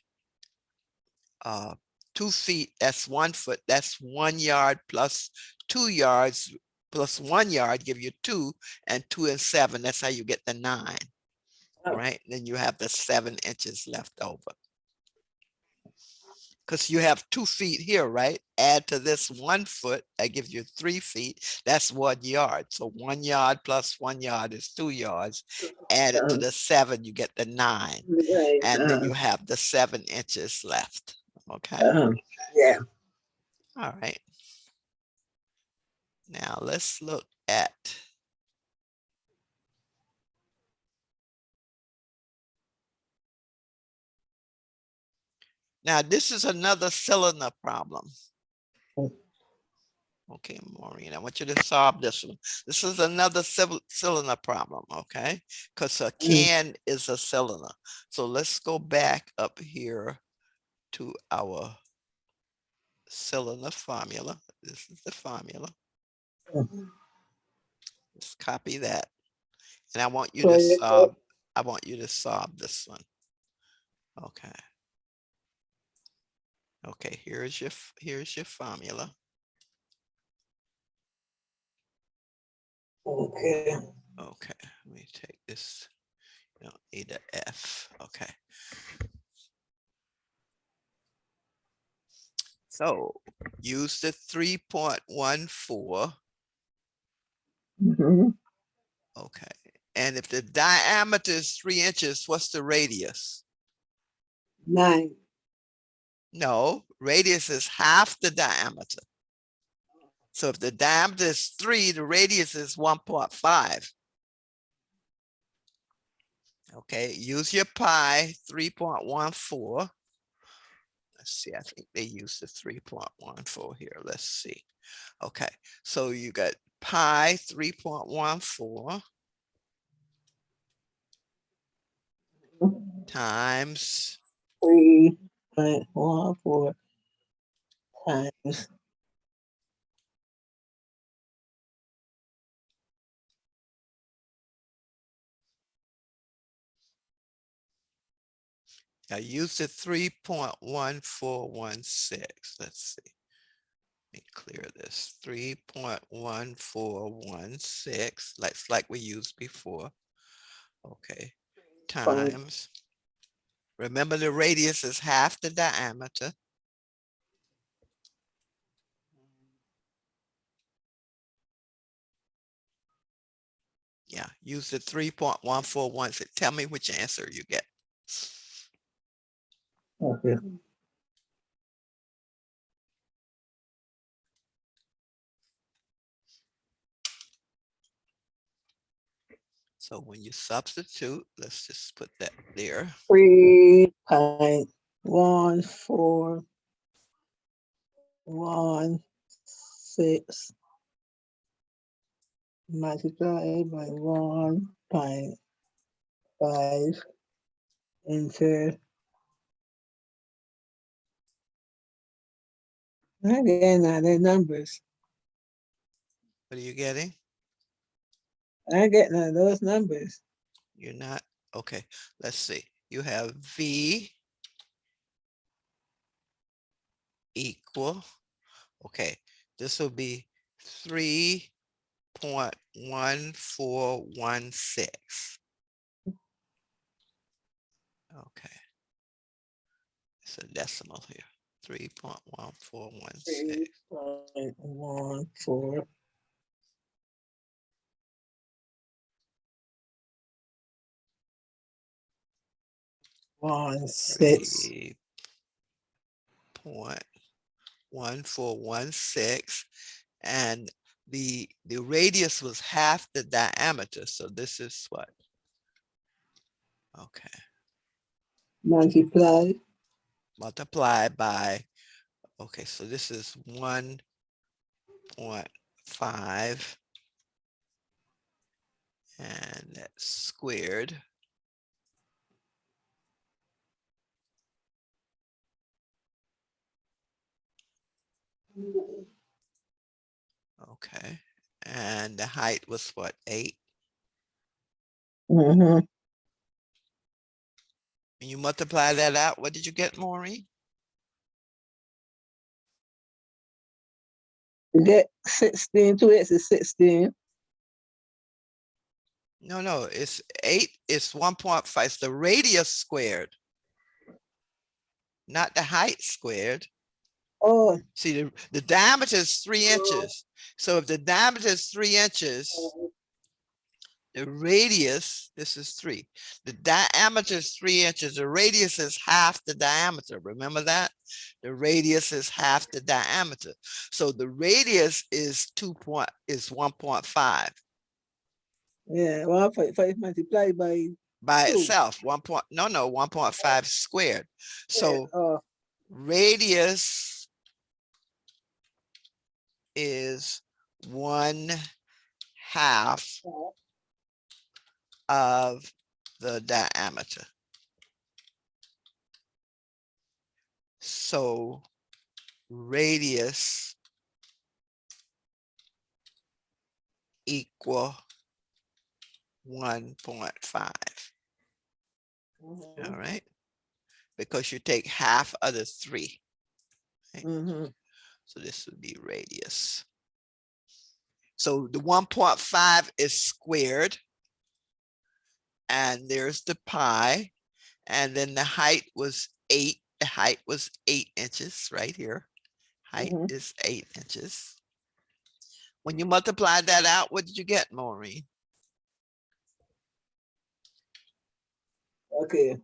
2 feet, that's 1 foot. That's 1 yard plus 2 yards plus 1 yard give you 2, and 2 and 7. That's how you get the 9. All right. Then you have the 7 inches left over. Because you have 2 feet here, right? Add to this 1 foot, that gives you 3 feet. That's 1 yard. So 1 yard plus 1 yard is 2 yards. Add it to the 7, you get the 9. And then you have the 7 inches left. Okay. Yeah. All right. Now let's look at now this is another cylinder problem. Okay, Maureen, I want you to solve this one. This is another cylinder problem, okay? Because a can is a cylinder. So let's go back up here to our cylinder formula. This is the formula. Let's copy that. And I want you to solve this one. Okay. Okay, here's your formula. Okay. Okay, let me take this. You don't need an F. Okay. So use the 3.14. Okay. And if the diameter is 3 inches, what's the radius? 9. No, radius is half the diameter. So if the diameter is 3, the radius is 1.5. Okay, use your pi, 3.14. Let's see, I think they use the 3.14 here. Let's see. Okay, so you got pi 3.14 times 3.14 times. I used the 3.1416. Let's see. me clear this. 3.1416, like we used before. Okay, times. Remember, the radius is half the diameter. Yeah, use the 3.141. Tell me which answer you get. Okay. So when you substitute, let's just put that there. 3.1416 multiplied by 1.5 into, again, now the numbers. What are you getting? I get none of those numbers. You're not, okay, let's see. You have V equal, okay, this will be 3.1416. Okay, it's a decimal here, 3.1416. 3.14. 16. 3.1416, and the radius was half the diameter, so this is what? Okay, Multiply. multiplied by, okay, so this is 1.5, and that's squared. Okay, and the height was what, 8? Mm-hmm. When you multiply that out, what did you get, Maureen? You get 16, 2 8 is 16. No, it's 8, it's 1.5, it's the radius squared, not the height squared. Oh, See, the diameter is 3 inches. So if the diameter is 3 inches, the radius, this is 3. The diameter is 3 inches. The radius is half the diameter. Remember that? The radius is half the diameter. So the radius is 1.5 yeah, 1.5 multiplied by by 2. itself. 1.5 squared. So Oh, radius is 1/2 of the diameter. So radius equal 1.5. mhm, All right, because you take half of the 3. Right? mhm. So this would be radius. So the 1.5 is squared, and there's the pi, and then the height was 8. The height was 8 inches right here. Height Mhm. is 8 inches. When you multiply that out, what did you get, Maureen? Okay.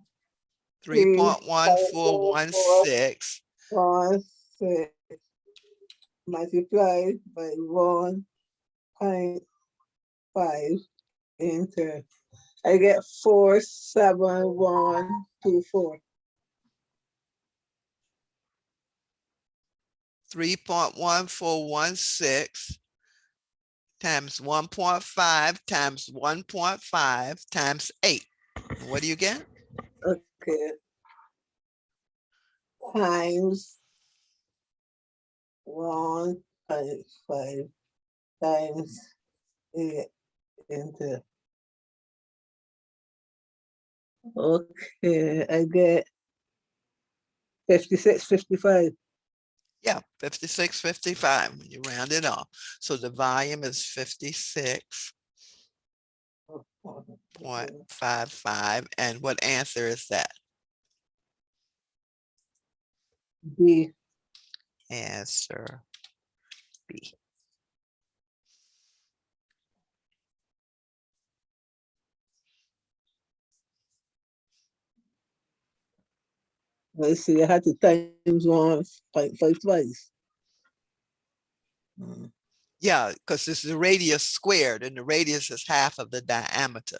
3.1416 3.1416 multiplied by 1.5 into, I get 47124. 3.1416 times 1.5 times 1.5 times 8. What do you get? Okay. Times 1.5 times 8 into, okay, I get 5655. Yeah, 56, 55, when you round it off. So the volume is 56.55. And what answer is that? B. Answer B. Let's see, I had to times 1.5 twice. Mm. Yeah, because this is the radius squared, and the radius is half of the diameter.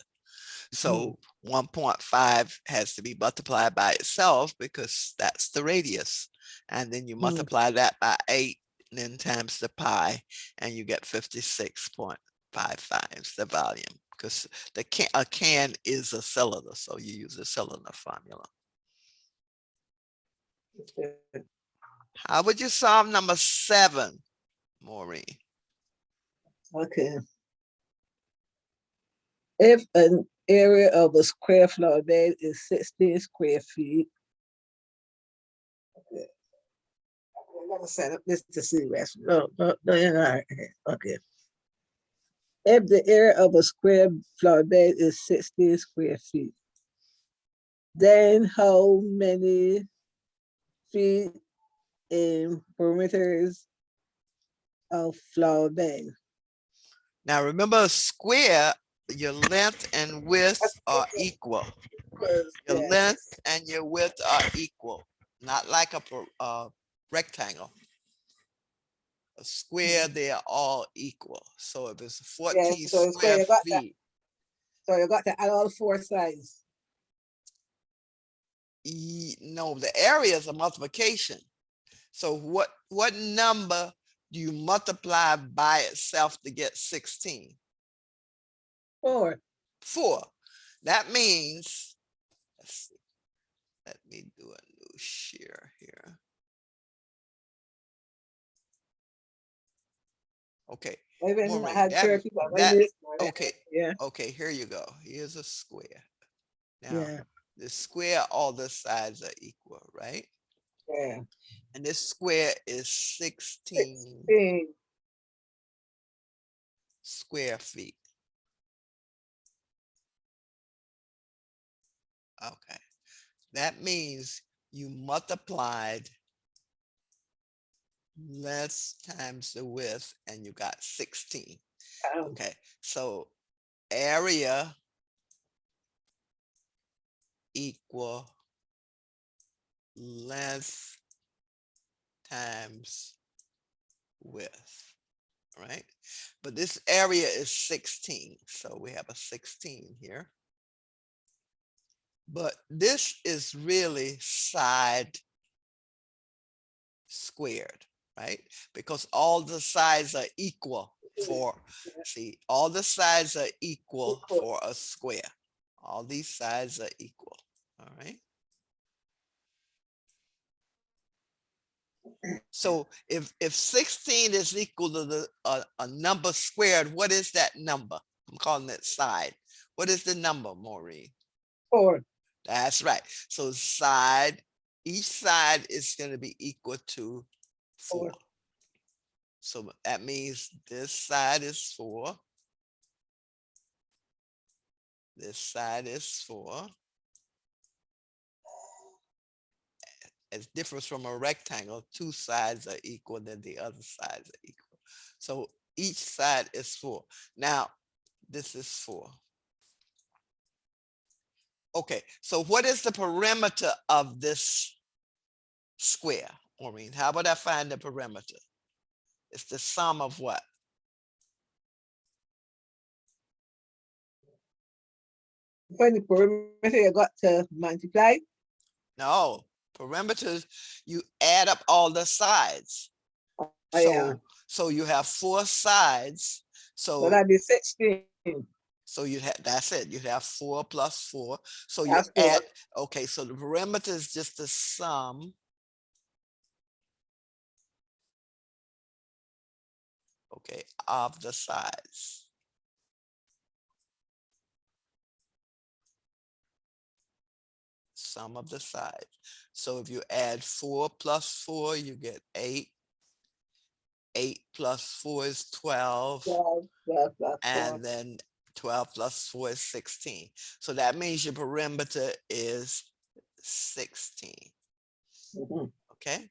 So 1.5 has to be multiplied by itself because that's the radius. And then you multiply that by 8, and then times the pi, and you get 56.55 is the volume, because a can is a cylinder, so you use a cylinder formula. How would you solve number 7, Maureen? Okay. If an area of a square floor bed is 16 square feet. Okay. I'm gonna set up this to see rest. No, you're not. Okay. If the area of a square floor bed is 16 square feet, then how many feet in perimeters of floor bed? Now remember, a square, your length and width are equal. Your length and your width are equal, not like a rectangle. A square, they are all equal. So if it's 14 square feet, So you got to add all 4 sides. no, the area is a multiplication. So what number do you multiply by itself to get 16? 4. 4. That means, let's see, let me do a new share here. Okay. Maureen, okay. Yeah. Okay, here you go. Here's a square. Now, Yeah. the square, all the sides are equal, right? Yeah. And this square is 16 square feet. Okay. That means you multiplied length times the width, and you got 16. Okay. So area equal length times width, right? But this area is 16, so we have a 16 here. But this is really side squared, right? Because all the sides are equal for, see, all the sides are equal for a square. All these sides are equal, all right? So if 16 is equal to a number squared, what is that number? I'm calling it side. What is the number, Maureen? 4. That's right. So each side is going to be equal to 4. So that means this side is 4. This side is 4. It differs from a rectangle. 2 sides are equal, then the other sides are equal. So each side is 4. Now, this is 4. Okay, so what is the perimeter of this square? Maureen, how about I find the perimeter? It's the sum of what? When the perimeter you got to multiply? No, perimeters, you add up all the sides. So you have 4 sides. So that'd be 16. So you have, that's it. You have 4 plus 4. So you add, okay, so the perimeter is just the sum. Okay, of the sides. sum of the sides. So if you add 4 plus 4, you get 8. 8 plus 4 is 12. 12, 12 plus 4. And then 12 plus 4 is 16. So that means your perimeter is 16. Mhm. Okay,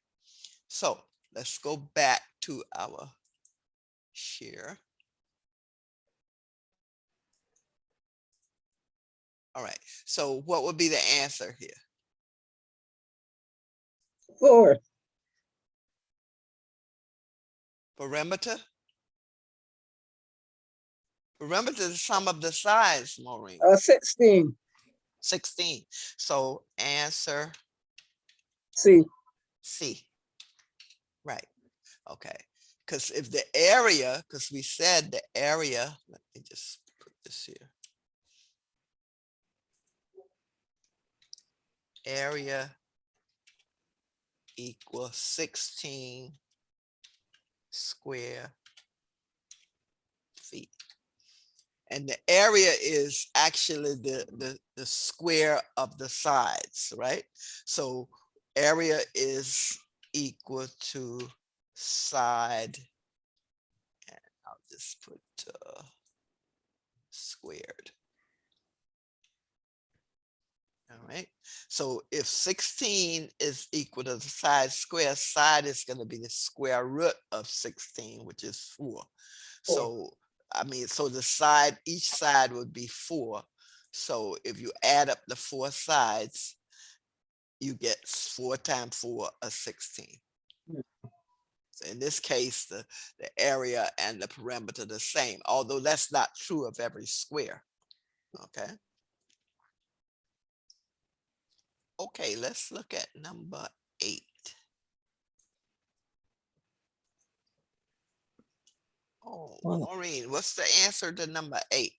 so let's go back to our share. All right, so what would be the answer here? 4. Perimeter? Perimeter is the sum of the sides, Maureen. 16. 16. So answer C. C. Right. Okay. Because if the area, because we said the area, let me just put this here. Area equals 16 square feet. And the area is actually the square of the sides, right? So area is equal to side, and I'll just put squared. All right. So if 16 is equal to the side square, side is going to be the square root of 16, which is 4. So, I mean, so the side, each side would be 4. So if you add up the 4 sides, you get 4 times 4 is 16. So in this case, the area and the perimeter are the same, although that's not true of every square. Okay. Okay, let's look at number 8. Oh, Maureen, what's the answer to number 8?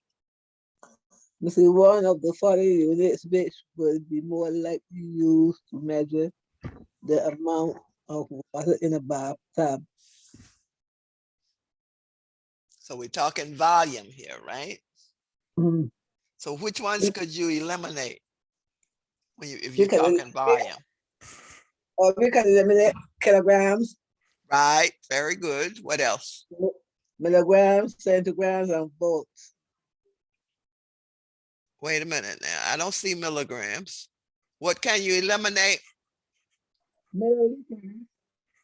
This is one of the 40 units which would be more likely used to measure the amount of water in a bathtub. So we're talking volume here, right? Mhm. So which ones could you eliminate when if We you're can, talking volume? or we can eliminate kilograms, Right, very good. What else? milligrams, centigrams, and volts. Wait a minute now. I don't see milligrams. What can you eliminate? Milliliters,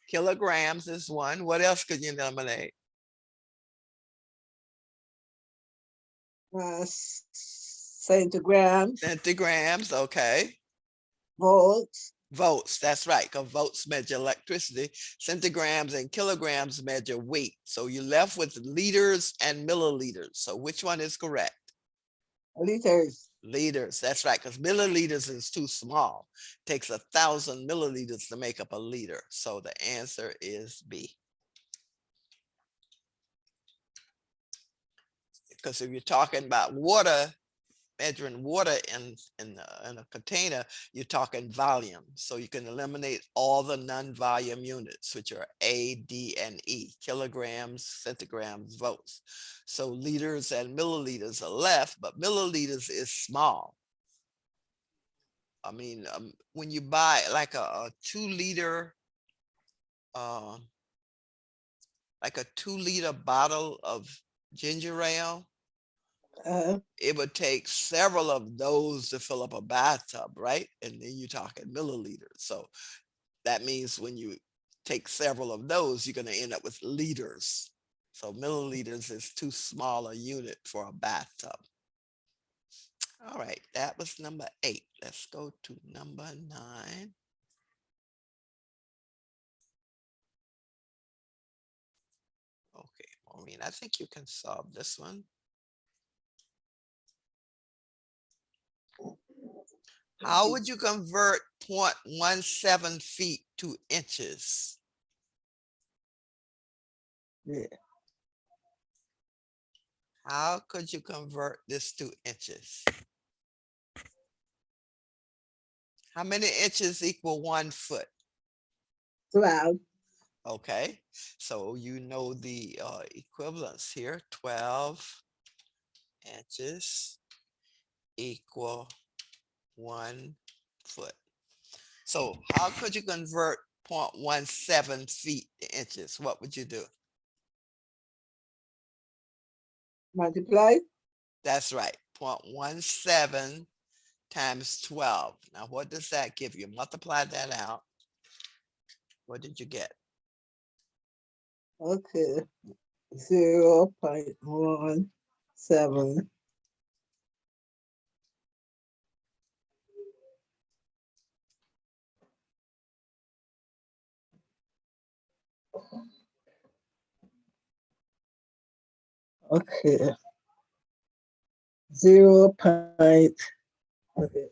Kilograms is one. What else could you eliminate? centigrams, Centigrams, okay. volts, Volts, that's right, because volts measure electricity. Centigrams and kilograms measure weight. So you're left with liters and milliliters. So which one is correct? liters. Liters, that's right, because milliliters is too small. It takes 1,000 milliliters to make up a liter. So the answer is B. Because if you're talking about water, measuring water in a container, you're talking volume. So you can eliminate all the non-volume units, which are A, D, and E, kilograms, centigrams, volts. So liters and milliliters are left, but milliliters is small. I mean, when you buy like a 2-liter, like a 2-liter bottle of ginger ale, it would take several of those to fill up a bathtub, right? And then you're talking milliliters. So that means when you take several of those, you're going to end up with liters. So milliliters is too small a unit for a bathtub. All right, that was number 8. Let's go to number 9. Okay, Maureen, I think you can solve this one. How would you convert 0.17 feet to inches? Yeah. How could you convert this to inches? How many inches equal 1 foot? 12. Okay, so you know the equivalence here. 12 inches equal 1 foot. So how could you convert 0.17 feet to inches? What would you do? Multiply. That's right, 0.17 times 12. Now, what does that give you? Multiply that out. What did you get? Okay. 0.17. Okay. 0. Okay.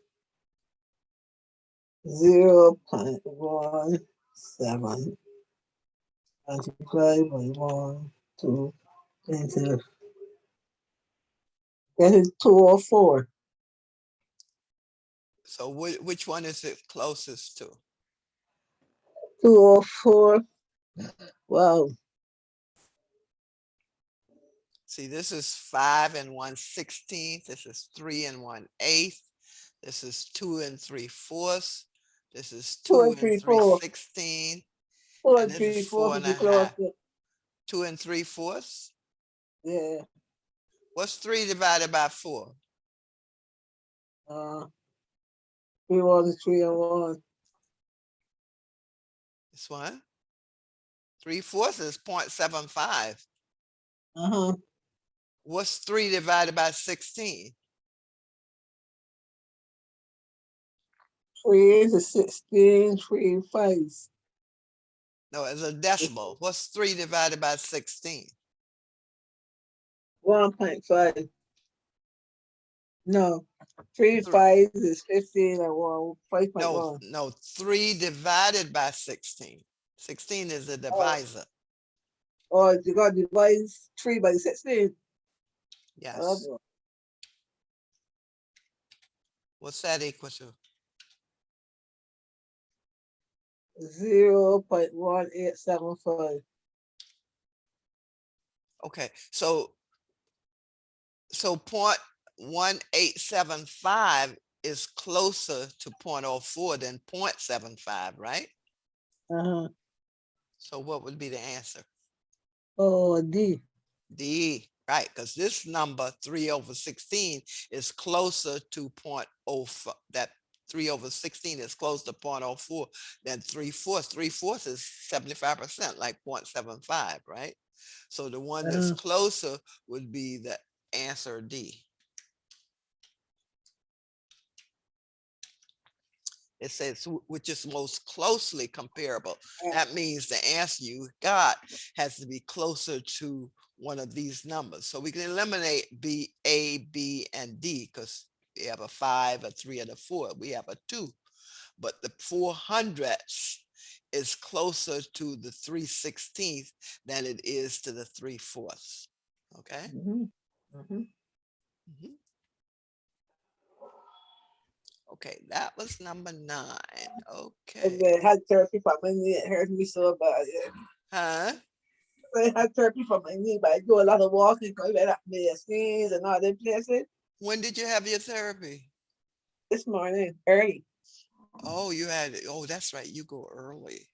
0.17 multiplied by 1, 2, into that is 204. So which one is it closest to? 204. Wow. See, this is 5 and 1/16. This is 3 and 1/8. This is 2 and 3/4. This is 2 2 and and 3, 4. 3/16. 2 And and this is 3, 4 4 would and be a close. half. 2 and 3/4. Yeah. What's 3 divided by 4? 3 1 is 3 and 1. This one. 3/4 is 0.75. What's 3 divided by 16? 3 is 16, 3 5. No, it's a decimal. What's 3 divided by 16? 1.5. No. 3 Three. 5 is 15 and 1. 5.1. No, 3 divided by 16. 16 is a divisor. Or you got to divide 3 by 16. Yes. What's that equal to? 0.1875. Okay, so 0.1875 is closer to 0.04 than 0.75, right? So what would be the answer? Oh, D. D, right? Because this number 3/16 is closer to 0.04. That 3/16 is close to 0.04 than 3/4. 3/4 is 75%, like 0.75, right? So the one that's closer would be the answer D. It says which is most closely comparable. That means the answer you got has to be closer to one of these numbers. So we can eliminate B, A, B, and D because we have a 5, a 3, and a 4. We have a 2. But the 400ths is closer to the 3/16 than it is to the 3/4. Okay. Okay, that was number 9. Okay. They had therapy for my knee. It hurt me so bad. Huh? They had therapy for my knee, but I do a lot of walking because I got me sneeze and all them places. When did you have your therapy? This morning, early. Oh, you had it. Oh, that's right. You go early.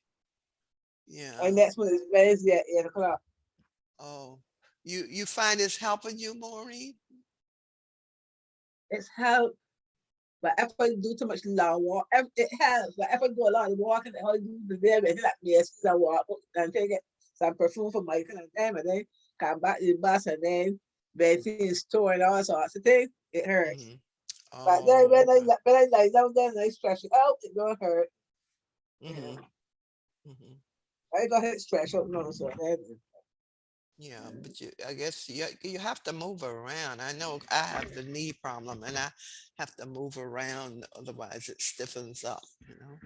Yeah. And next one is Wednesday at 8 o'clock. Oh, you find it's helping you, Maureen? It's help. But if I do too much long walk, it helps. But if I do a lot of walking, I do the day, it's like me, I walk and take it some perfume for my kind of time, and then come back to the bus, and then things torn and all sorts of things. It hurts. Oh, But then when okay. I lie down there and I stretch it out, it don't hurt. I got it stretch out now, so Yeah, but I guess you have to move around. I know I have the knee problem and I have to move around, otherwise it stiffens up, you know.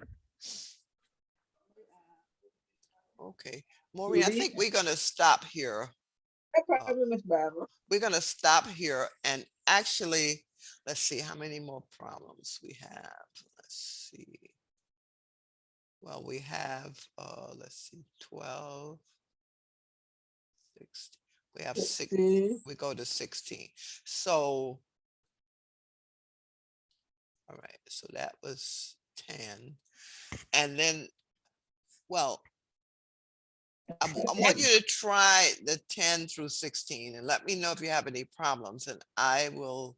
Okay, Maureen, I think we're gonna stop here. We're gonna stop here and actually, let's see how many more problems we have. Let's see. Well, we have, let's see, 12, 16. We have 6. We go to 16. So, all right. So that was 10. And then, well, I want you to try the 10 through 16 and let me know if you have any problems, and I will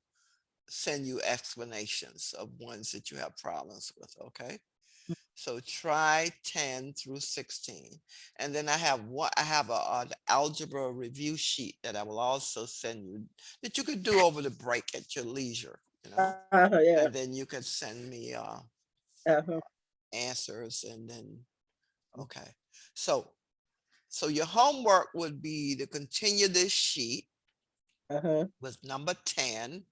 send you explanations of ones that you have problems with, okay? So try 10 through 16. And then I have an algebra review sheet that I will also send you that you could do over the break at your leisure, you know? Yeah. And then you could send me Uh-huh. answers and then, okay. So your homework would be to continue this sheet Uh-huh. with number 10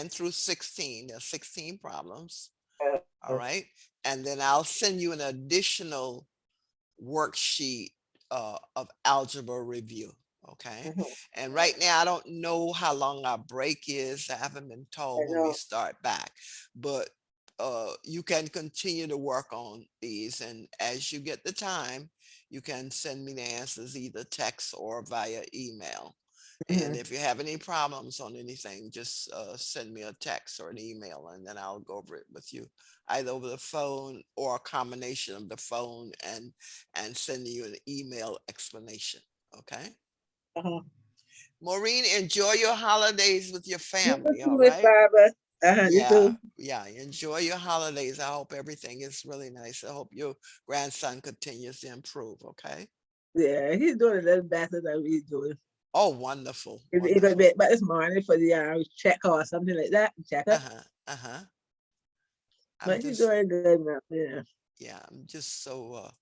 through 16. There's 16 problems. All Uh-huh. right. And then I'll send you an additional worksheet of algebra review. Okay. And right now, I don't know how long our break is. I haven't been told I when we know. start back, but you can continue to work on these. And as you get the time, you can send me the answers either text or via email. And Mhm. if you have any problems on anything, just send me a text or an email, and then I'll go over it with you, either over the phone or a combination of the phone and sending you an email explanation. Okay. Uh-huh. Maureen, enjoy your holidays with your You family. too, All Miss right. Barbara. Uh-huh. You Yeah, too. yeah. Enjoy your holidays. I hope everything is really nice. I hope your grandson continues to improve. Okay. Yeah, he's doing a little better than we doing. Oh, wonderful, He got wonderful. back this morning for the check or something like that. Check it. Uh-huh. Uh-huh. I'm But he's just, doing good now. Yeah. yeah, I'm just so